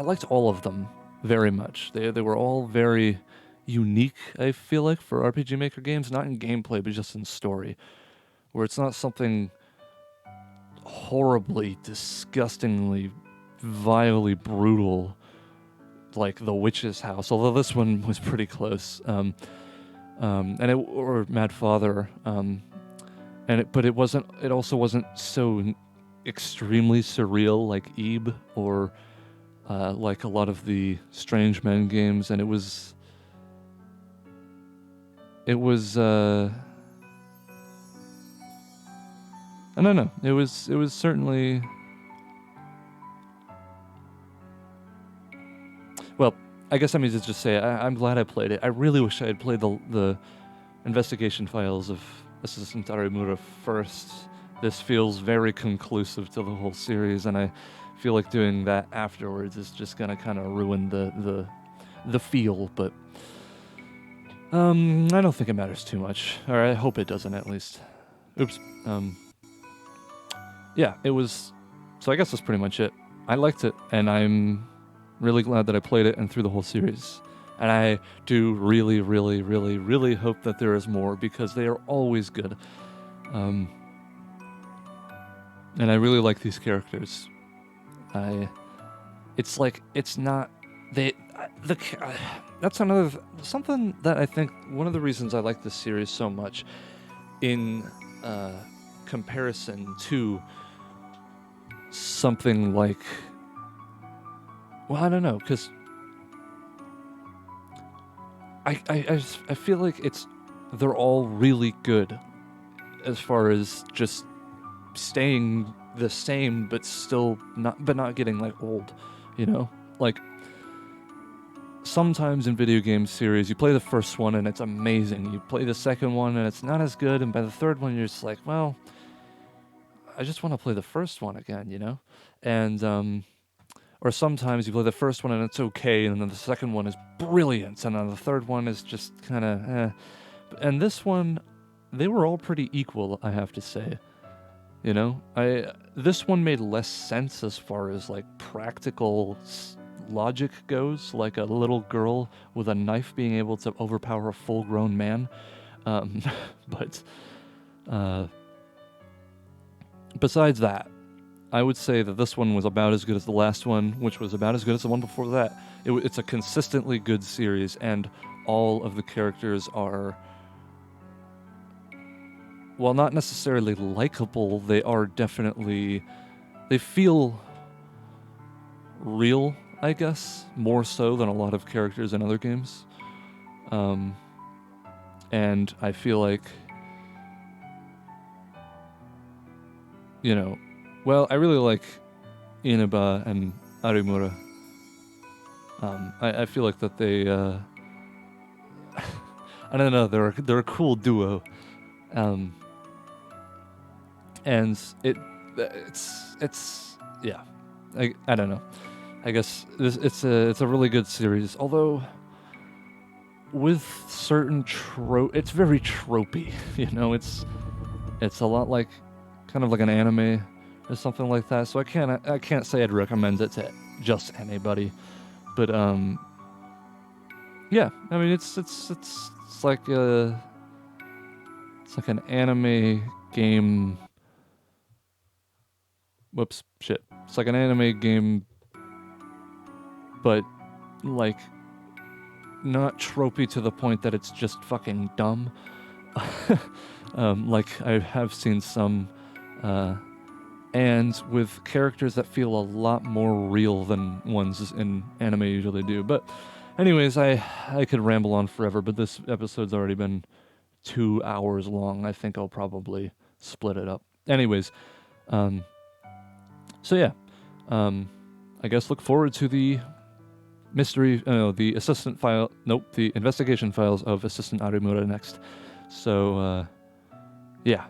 liked all of them very much. They were all very unique, I feel like, for RPG Maker games, not in gameplay, but just in story, where it's not something horribly, disgustingly, vilely brutal like The Witch's House, although this one was pretty close. Or Mad Father, but it wasn't. It also wasn't so extremely surreal like Ebe or like a lot of the Strange Men games, and it was. I don't know. It was certainly. Well, I guess I mean to just say I'm glad I played it. I really wish I had played the investigation files of Assistant Arimura first. This feels very conclusive to the whole series, and I feel like doing that afterwards is just gonna kind of ruin the feel. But I don't think it matters too much, or I hope it doesn't at least. Oops. Yeah, it was. So I guess that's pretty much it. I liked it, and I'm really glad that I played it and through the whole series. And I do really, really, really, really hope that there is more, because they are always good. And I really like these characters. It's like, it's not, that's something that I think, one of the reasons I like this series so much in comparison to something like, well, I don't know, because I feel like they're all really good as far as just staying the same, but still not getting like old, you know? Like, sometimes in video game series, you play the first one and it's amazing. You play the second one and it's not as good, and by the third one you're just like, well, I just want to play the first one again, you know? And or sometimes you play the first one and it's okay, and then the second one is brilliant, and then the third one is just kind of eh. And this one, they were all pretty equal, I have to say. You know, this one made less sense as far as like practical logic goes, like a little girl with a knife being able to overpower a full-grown man. But besides that, I would say that this one was about as good as the last one, which was about as good as the one before that. It's a consistently good series, and all of the characters are, while not necessarily likable, they are definitely, they feel real, I guess, more so than a lot of characters in other games. And I feel like, you know, well, I really like Inaba and Arimura. I feel like that they, I don't know, they're a cool duo. And it's yeah, I don't know. I guess it's a really good series, although with certain it's very tropey. You know, it's a lot like, kind of like an anime or something like that. So I can't say I'd recommend it to just anybody, but yeah. I mean, it's like an anime game. Whoops, shit. It's like an anime game, but like not tropey to the point that it's just fucking dumb. Like I have seen some. And with characters that feel a lot more real than ones in anime usually do. But anyways, I could ramble on forever, but this episode's already been 2 hours long. I think I'll probably split it up. Anyways, so yeah, I guess look forward to the the assistant file, nope, the investigation files of Assistant Arimura next. So, yeah.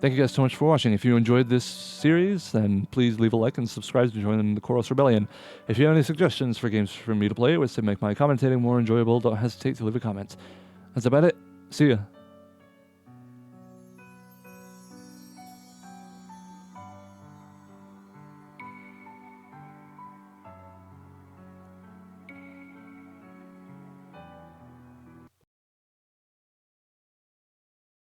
Thank you guys so much for watching. If you enjoyed this series, then please leave a like and subscribe to join the Chorus Rebellion. If you have any suggestions for games for me to play, which to make my commentating more enjoyable, don't hesitate to leave a comment. That's about it. See ya.